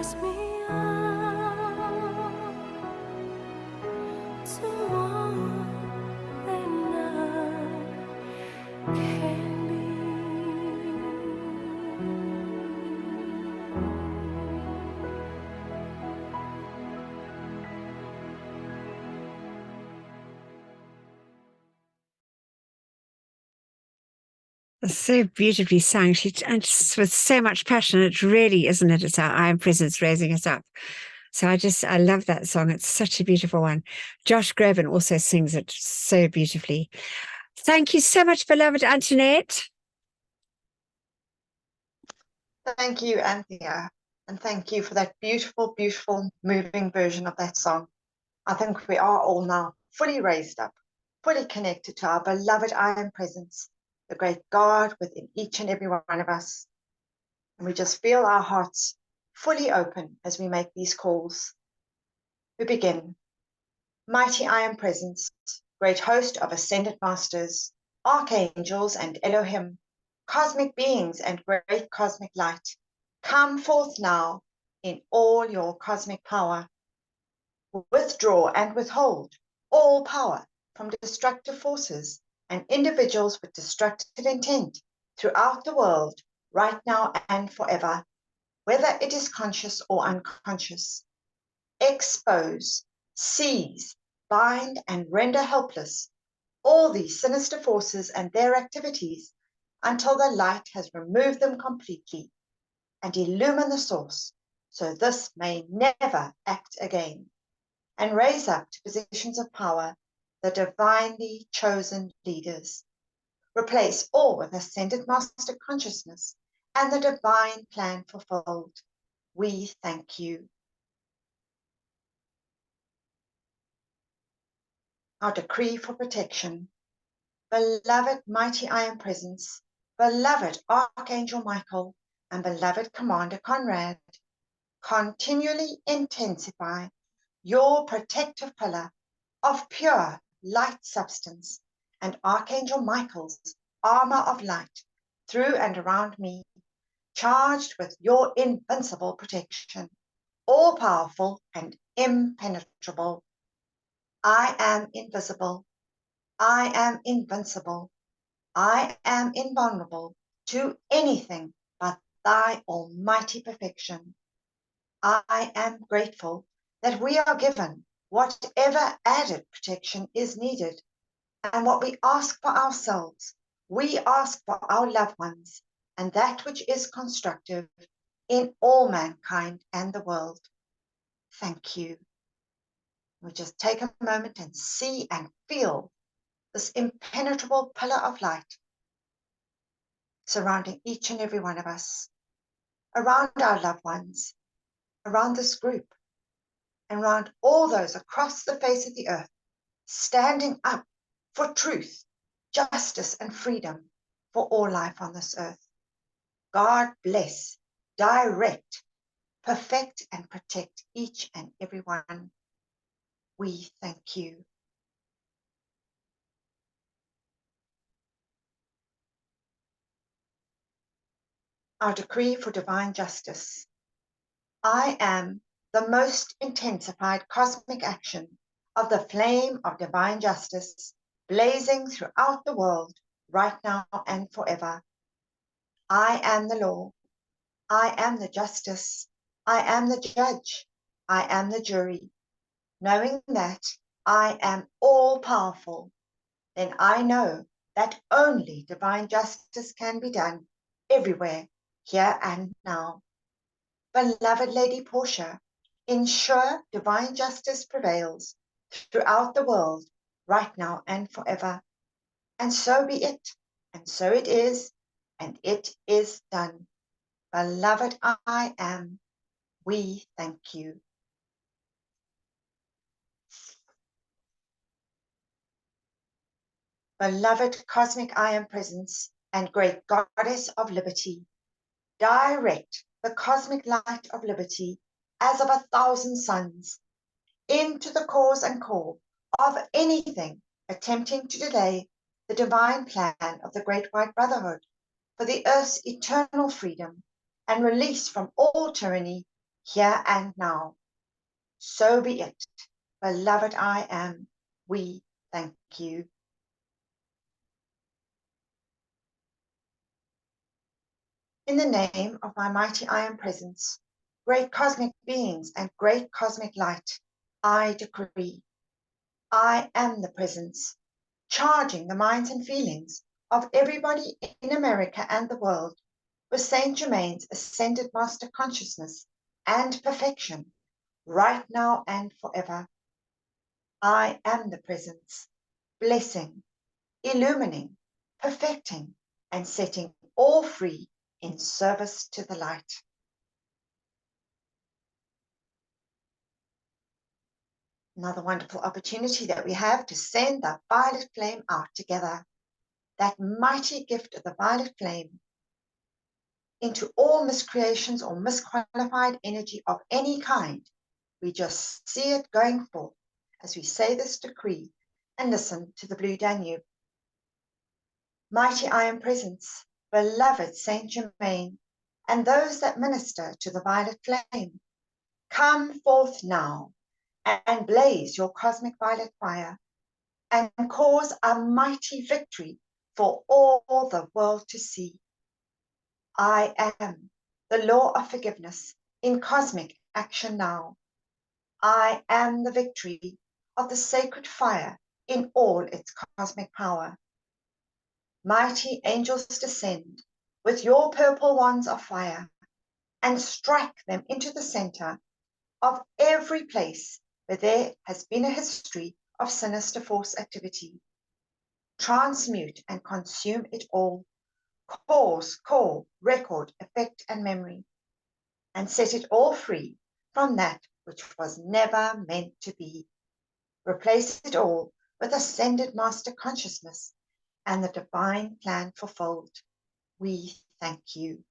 raise me up to more than I can be. So beautifully sung. And just with so much passion. It really, isn't it? It's our I Am Presence raising us up. So I love that song. It's such a beautiful one. Josh Groban also sings it so beautifully. Thank you so much, beloved Antoinette. Thank you, Anthea, and thank you for that beautiful, beautiful, moving version of that song. I think we are all now fully raised up, fully connected to our beloved I Am Presence, the great God within each and every one of us. And we just feel our hearts fully open as we make these calls. We begin. Mighty I Am Presence, great host of ascended masters, archangels and Elohim, cosmic beings and great cosmic light, come forth now in all your cosmic power. Withdraw and withhold all power from destructive forces and individuals with destructive intent throughout the world, right now and forever, whether it is conscious or unconscious. Expose, seize, bind, and render helpless all these sinister forces and their activities until the light has removed them completely, and illumine the source, so this may never act again, and raise up to positions of power the divinely chosen leaders. Replace all with ascended master consciousness and the divine plan fulfilled. We thank you. Our decree for protection. Beloved mighty I Am Presence, beloved Archangel Michael, and beloved Commander Conrad, continually intensify your protective pillar of pure light substance and Archangel Michael's armor of light through and around me, charged with your invincible protection, all-powerful and impenetrable. I am invisible. I am invincible. I am invulnerable to anything but thy almighty perfection. I am grateful that we are given whatever added protection is needed, and what we ask for ourselves, we ask for our loved ones, and that which is constructive in all mankind and the world. Thank you. We just take a moment and see and feel this impenetrable pillar of light surrounding each and every one of us, around our loved ones, around this group, and around all those across the face of the earth, standing up for truth, justice, and freedom for all life on this earth. God bless, direct, perfect, and protect each and every one. We thank you. Our decree for divine justice. I am the most intensified cosmic action of the flame of divine justice blazing throughout the world right now and forever. I am the law. I am the justice. I am the judge. I am the jury. Knowing that I am all powerful, then I know that only divine justice can be done everywhere, here and now. Beloved Lady Portia, ensure divine justice prevails throughout the world, right now and forever. And so be it, and so it is, and it is done. Beloved I Am, we thank you. Beloved Cosmic I Am Presence and great Goddess of Liberty, direct the cosmic light of liberty as of 1,000 suns into the cause and core of anything attempting to delay the divine plan of the Great White Brotherhood for the earth's eternal freedom and release from all tyranny here and now. So be it. Beloved I am, we thank you. In the name of my mighty I am presence, great cosmic beings and great cosmic light, I decree, I am the presence, charging the minds and feelings of everybody in America and the world with Saint Germain's ascended master consciousness and perfection, right now and forever. I am the presence, blessing, illumining, perfecting, and setting all free in service to the light. Another wonderful opportunity that we have to send the violet flame out together, that mighty gift of the violet flame, into all miscreations or misqualified energy of any kind. We just see it going forth as we say this decree and listen to the blue Danube. Mighty I am presence, beloved Saint Germain, and those that minister to the violet flame, come forth now and blaze your cosmic violet fire and cause a mighty victory for all the world to see. I am the law of forgiveness in cosmic action now. I am the victory of the sacred fire in all its cosmic power. Mighty angels descend with your purple wands of fire and strike them into the center of every place where there has been a history of sinister force activity. Transmute and consume it all, cause, core, record, effect, and memory, and set it all free from that which was never meant to be. Replace it all with ascended master consciousness and the divine plan fulfilled. We thank you.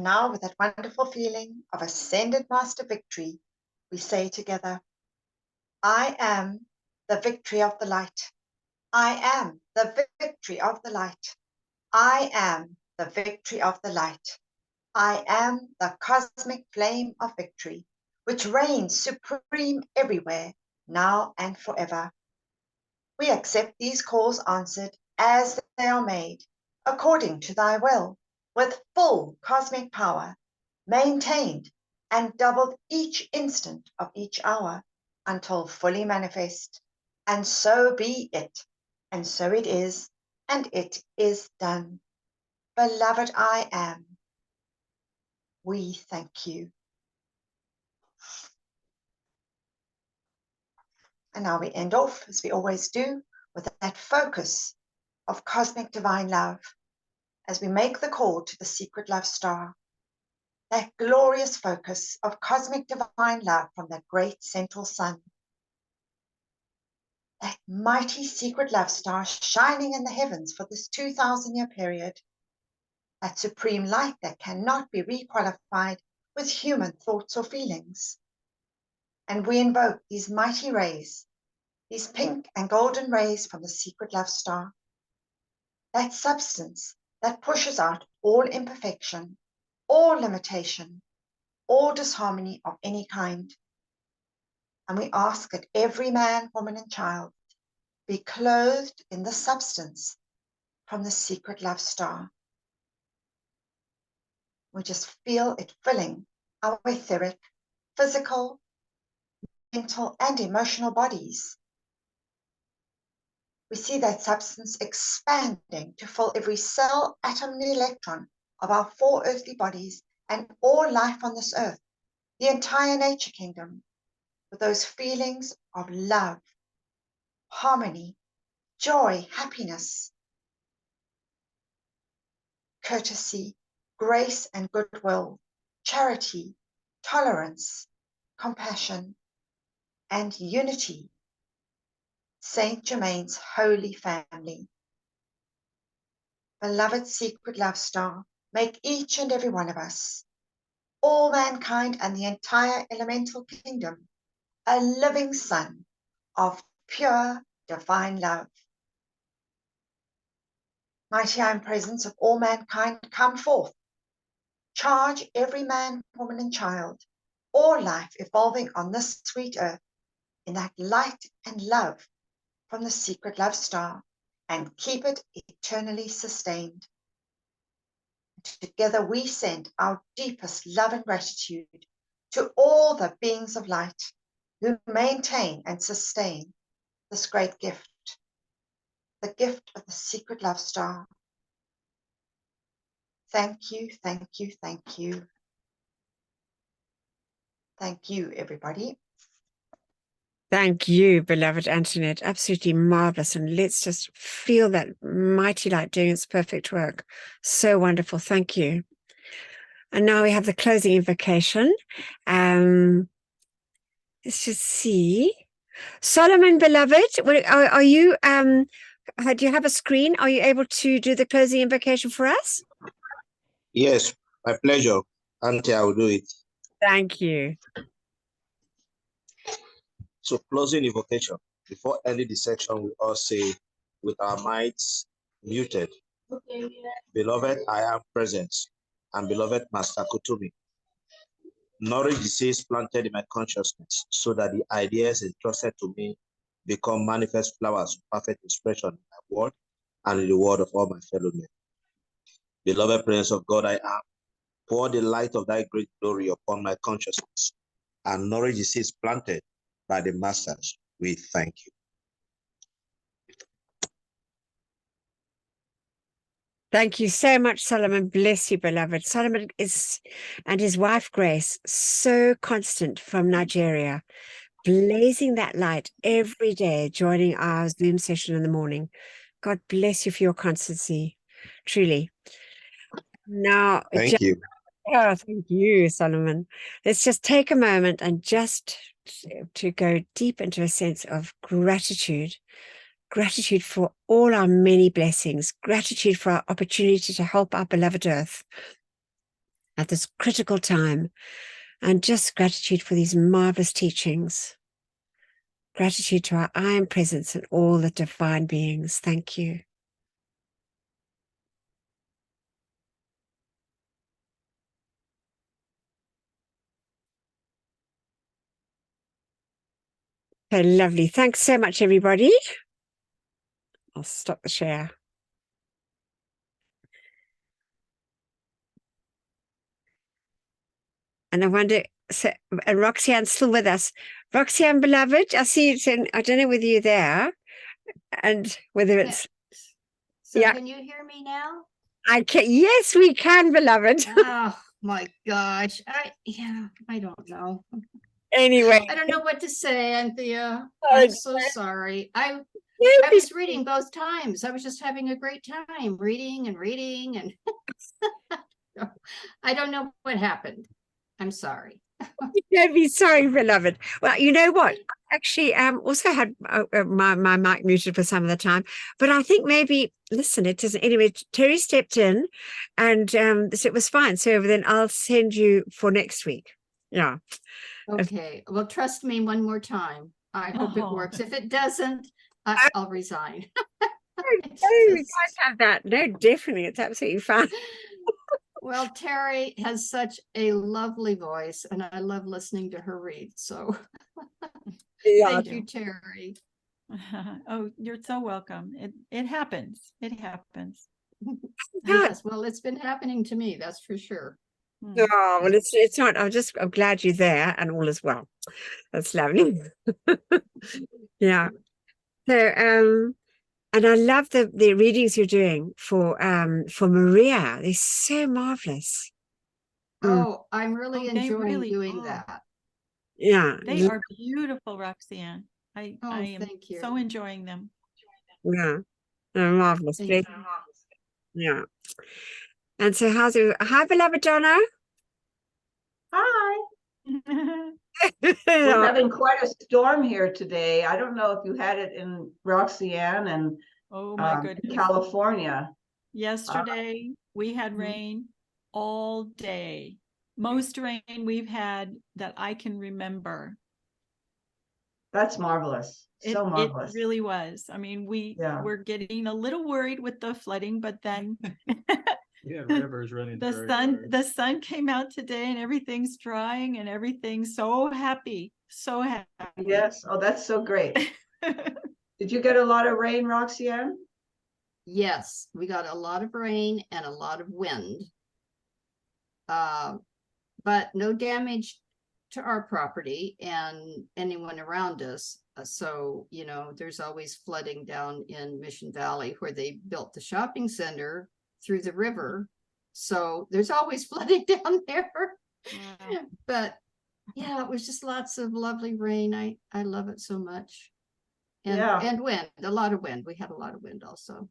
And now, with that wonderful feeling of ascended master victory, we say together, I am the victory of the light. I am the victory of the light. I am the victory of the light. I am the cosmic flame of victory, which reigns supreme everywhere, now and forever. We accept these calls answered as they are made, according to thy will, with full cosmic power, maintained and doubled each instant of each hour until fully manifest. And so be it, and so it is, and it is done. Beloved I am, we thank you. And now we end off, as we always do, with that focus of cosmic divine love as we make the call to the secret love star, that glorious focus of cosmic divine love from that great central sun, that mighty secret love star shining in the heavens for this 2,000-year period, that supreme light that cannot be requalified with human thoughts or feelings. And we invoke these mighty rays, these pink and golden rays from the secret love star, that substance that pushes out all imperfection, all limitation, all disharmony of any kind. And we ask that every man, woman, and child be clothed in the substance from the secret love star. We just feel it filling our etheric, physical, mental, and emotional bodies. We see that substance expanding to fill every cell, atom, and electron of our 4 earthly bodies and all life on this earth, the entire nature kingdom, with those feelings of love, harmony, joy, happiness, courtesy, grace and goodwill, charity, tolerance, compassion, and unity. Saint Germain's holy family. Beloved secret love star, make each and every one of us, all mankind and the entire elemental kingdom, a living sun of pure divine love. Mighty I am presence of all mankind, come forth. Charge every man, woman, and child, all life evolving on this sweet earth, in that light and love from the secret love star, and keep it eternally sustained. Together we send our deepest love and gratitude to all the beings of light who maintain and sustain this great gift, the gift of the secret love star. Thank you, thank you, thank you. Thank you, everybody. Thank you, beloved Antoinette. Absolutely marvelous. And let's just feel that mighty light doing its perfect work. So wonderful. Thank you. And now we have the closing invocation. Let's just see. Solomon, beloved, are you, do you have a screen? Are you able to do the closing invocation for us? Yes, my pleasure. Auntie, I will do it. Thank you. So closing invocation. Before ending the section, we all say with our minds muted. Beloved, I am present. And beloved Master Kutumi, nourish the seeds planted in my consciousness so that the ideas entrusted to me become manifest flowers of perfect expression in my word and in the word of all my fellow men. Beloved presence of God, I am. Pour the light of thy great glory upon my consciousness and nourish the seeds planted by the masters. We thank you. Thank you so much, Solomon. Bless you, beloved. Solomon is, and his wife, Grace, so constant from Nigeria, blazing that light every day, joining our Zoom session in the morning. God bless you for your constancy, truly. Now, Thank you. Oh, thank you, Solomon. Let's just take a moment and just to go deep into a sense of gratitude. Gratitude for all our many blessings. Gratitude for our opportunity to help our beloved earth. at this critical time. And just gratitude for these marvelous teachings. Gratitude to our I Am Presence and all the divine beings. Thank you. Okay, lovely. Thanks so much, everybody. I'll stop the share. And I wonder, so, and Roxanne's still with us. Roxanne, beloved, I see you. I don't know whether you're there and whether it's. So Yeah. can you hear me now? I can. Yes, we can, beloved. Oh my gosh. I don't know. Anyway. I don't know what to say, Anthea. Oh, I'm so sorry. I was reading both times. I was just having a great time reading and I don't know what happened. I'm sorry. Don't be sorry, beloved. Well, you know what? Actually, also had my mic muted for some of the time, but I think maybe, listen, it doesn't. Anyway, Terry stepped in and so it was fine. So then I'll send you for next week. Yeah. Okay. Well, trust me one more time. I hope it works. If it doesn't, I'll resign. We can't have that. No, definitely. It's absolutely fine. Well, Terry has such a lovely voice, and I love listening to her read. So thank you, Terry. Oh, you're so welcome. It happens. It happens. Yes, well, it's been happening to me, that's for sure. Oh, well, it's not. I'm glad you're there and all is well. That's lovely. Yeah. So and I love the readings you're doing for Maria. They're so marvelous. Oh, I'm really enjoying doing that. Yeah. They are beautiful, Roxanne. I am thank you. so enjoying them. Yeah. They're marvelous. Thank Yeah. And so how's it? Hi, beloved Donna. Hi. We're having quite a storm here today. I don't know if you had it in Roxanne and oh my goodness, California. Yesterday we had rain all day. Most rain we've had that I can remember. That's marvelous. So marvelous. It really was. I mean, we're getting a little worried with the flooding, but then rivers running. The sun came out today and everything's drying and everything's so happy. So happy. Yes. Oh, that's so great. Did you get a lot of rain, Roxanne? Yes, we got a lot of rain and a lot of wind. But no damage to our property and anyone around us. So, you know, there's always flooding down in Mission Valley where they built the shopping center through the river. So there's always flooding down there. Wow. But yeah, it was just lots of lovely rain. I love it so much. And wind, a lot of wind. We had a lot of wind also.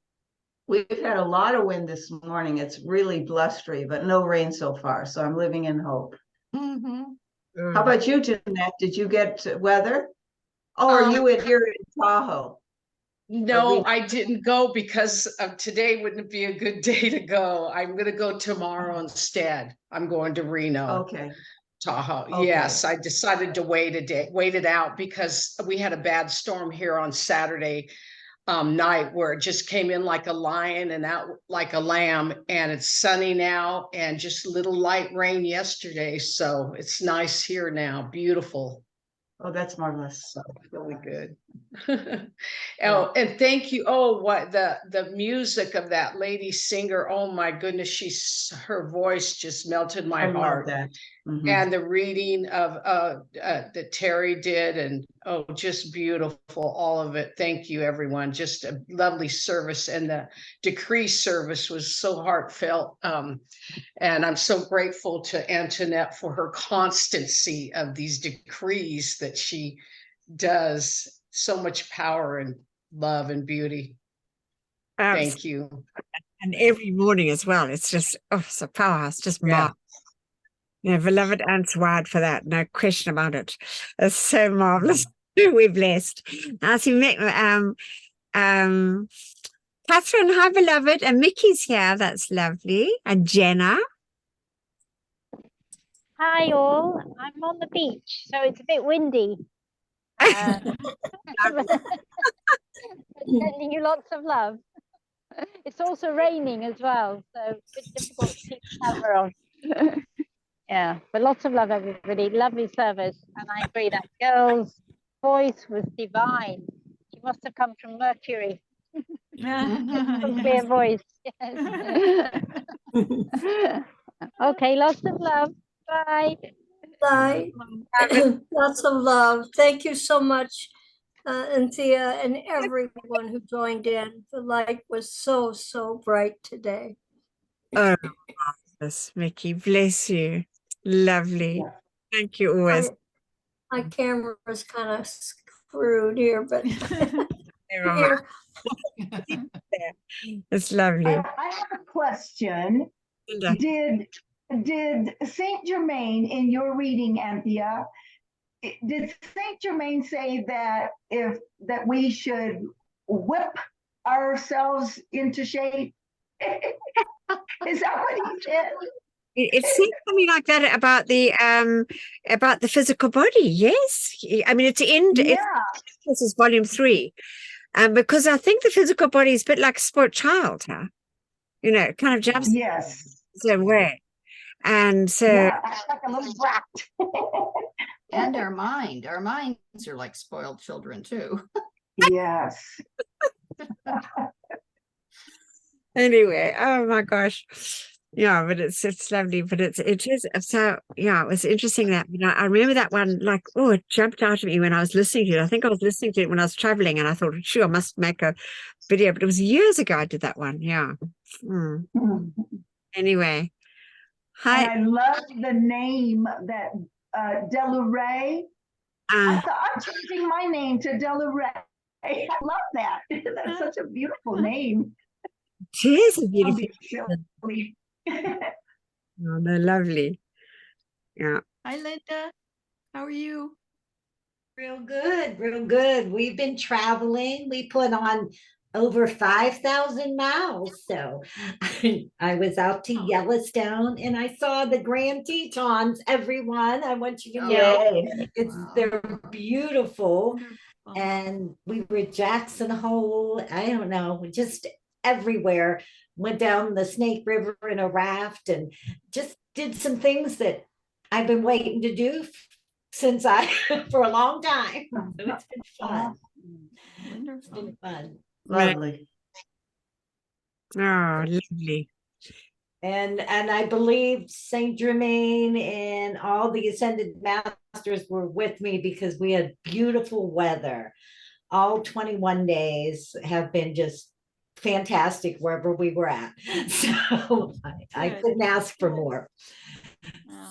We've had a lot of wind this morning. It's really blustery, but no rain so far. So I'm living in hope. Mm-hmm. How about you, Jeanette? Did you get weather? Oh, are you here in Tahoe? No, I didn't go because today wouldn't be a good day to go. I'm going to go tomorrow instead. I'm going to Reno. Okay. Tahoe. Okay. Yes, I decided to wait it out because we had a bad storm here on Saturday night where it just came in like a lion and out like a lamb, and it's sunny now and just little light rain yesterday. So it's nice here now. Beautiful. Oh, that's marvelous. So really good. Oh, and thank you. Oh, what the music of that lady singer. Oh my goodness, her voice just melted my heart. Love that. Mm-hmm. And the reading of that Terry did, and oh, just beautiful, all of it. Thank you, everyone. Just a lovely service, and the decree service was so heartfelt. And I'm so grateful to Antoinette for her constancy of these decrees that she does. So much power and love and beauty. Thank you. And every morning as well. It's just, it's a powerhouse, just marvelous. Yeah, beloved Antoine for that, no question about it. It's so marvelous. We're blessed. As you met, Catherine, hi, beloved, and Mickey's here. That's lovely, and Jenna. Hi all. I'm on the beach, so it's a bit windy. Sending you lots of love. It's also raining as well, so a bit difficult to keep camera on. Yeah, but lots of love, everybody. Lovely service, and I agree that girl's voice was divine. She must have come from Mercury. Clear voice. Yes. Okay, lots of love. Bye. Bye. Lots of love. Thank you so much, Anthea, and everyone who joined in. The light was so, so bright today. Oh, marvelous, Mickey. Bless you. Lovely. Thank you always. My camera is kind of screwed here, but Never here. mind. It's lovely. I have a question. Linda. Did Saint Germain in your reading, Anthea, did Saint Germain say that we should whip ourselves into shape? Is that what he said? It says something like that about the physical body. Yes, I mean it's in. Yeah. This is volume 3, because I think the physical body is a bit like a sport child, huh? You know, it kind of jumps. Yes. The same way, and so yeah, like a little brat. And our minds are like spoiled children too. Yes. Anyway, oh my gosh. Yeah, but it's lovely, but it is so yeah, it was interesting that, you know, I remember that one, like, oh, it jumped out at me when I was listening to it. I think I was listening to it when I was traveling, and I thought, sure, I must make a video, but it was years ago I did that one. Yeah. Anyway. Hi. And I love the name that Deluray. I thought I'm changing my name to Deluray. I love that. That's such a beautiful name. It is a beautiful name. Oh, they're lovely. Yeah. Hi, Linda. How are you? Real good, real good. We've been traveling. We put on over 5,000 miles. So I was out to Yellowstone and I saw the Grand Tetons, everyone. I want you to know they're beautiful. And we were at Jackson Hole. I don't know, just everywhere. Went down the Snake River in a raft and just did some things that I've been waiting to do since for a long time. So it's been fun. It's been fun. Lovely. Oh, lovely. And I believe Saint Germain and all the ascended masters were with me because we had beautiful weather. All 21 days have been just fantastic wherever we were at. So I couldn't ask for more.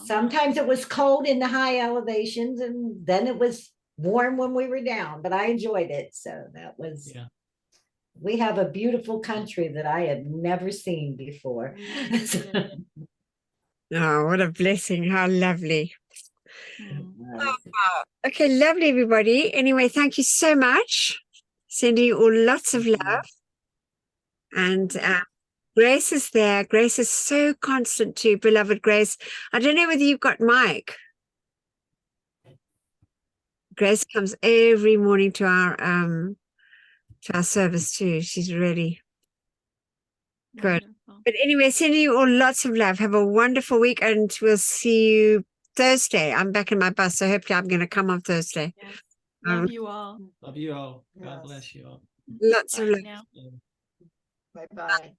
Sometimes it was cold in the high elevations and then it was warm when we were down, but I enjoyed it. So that was, we have a beautiful country that I had never seen before. Oh, what a blessing. How lovely. Oh, wow. Okay, lovely, everybody. Anyway, thank you so much. Sending you all lots of love. And Grace is there. Grace is so constant too, beloved Grace. I don't know whether you've got Mike. Grace comes every morning to our service too. She's really good. But anyway, sending you all lots of love. Have a wonderful week, and we'll see you Thursday. I'm back in my bus, so hopefully I'm going to come on Thursday. Yes. Love you all. Love you all. God bless you all. Lots of love. Bye-bye.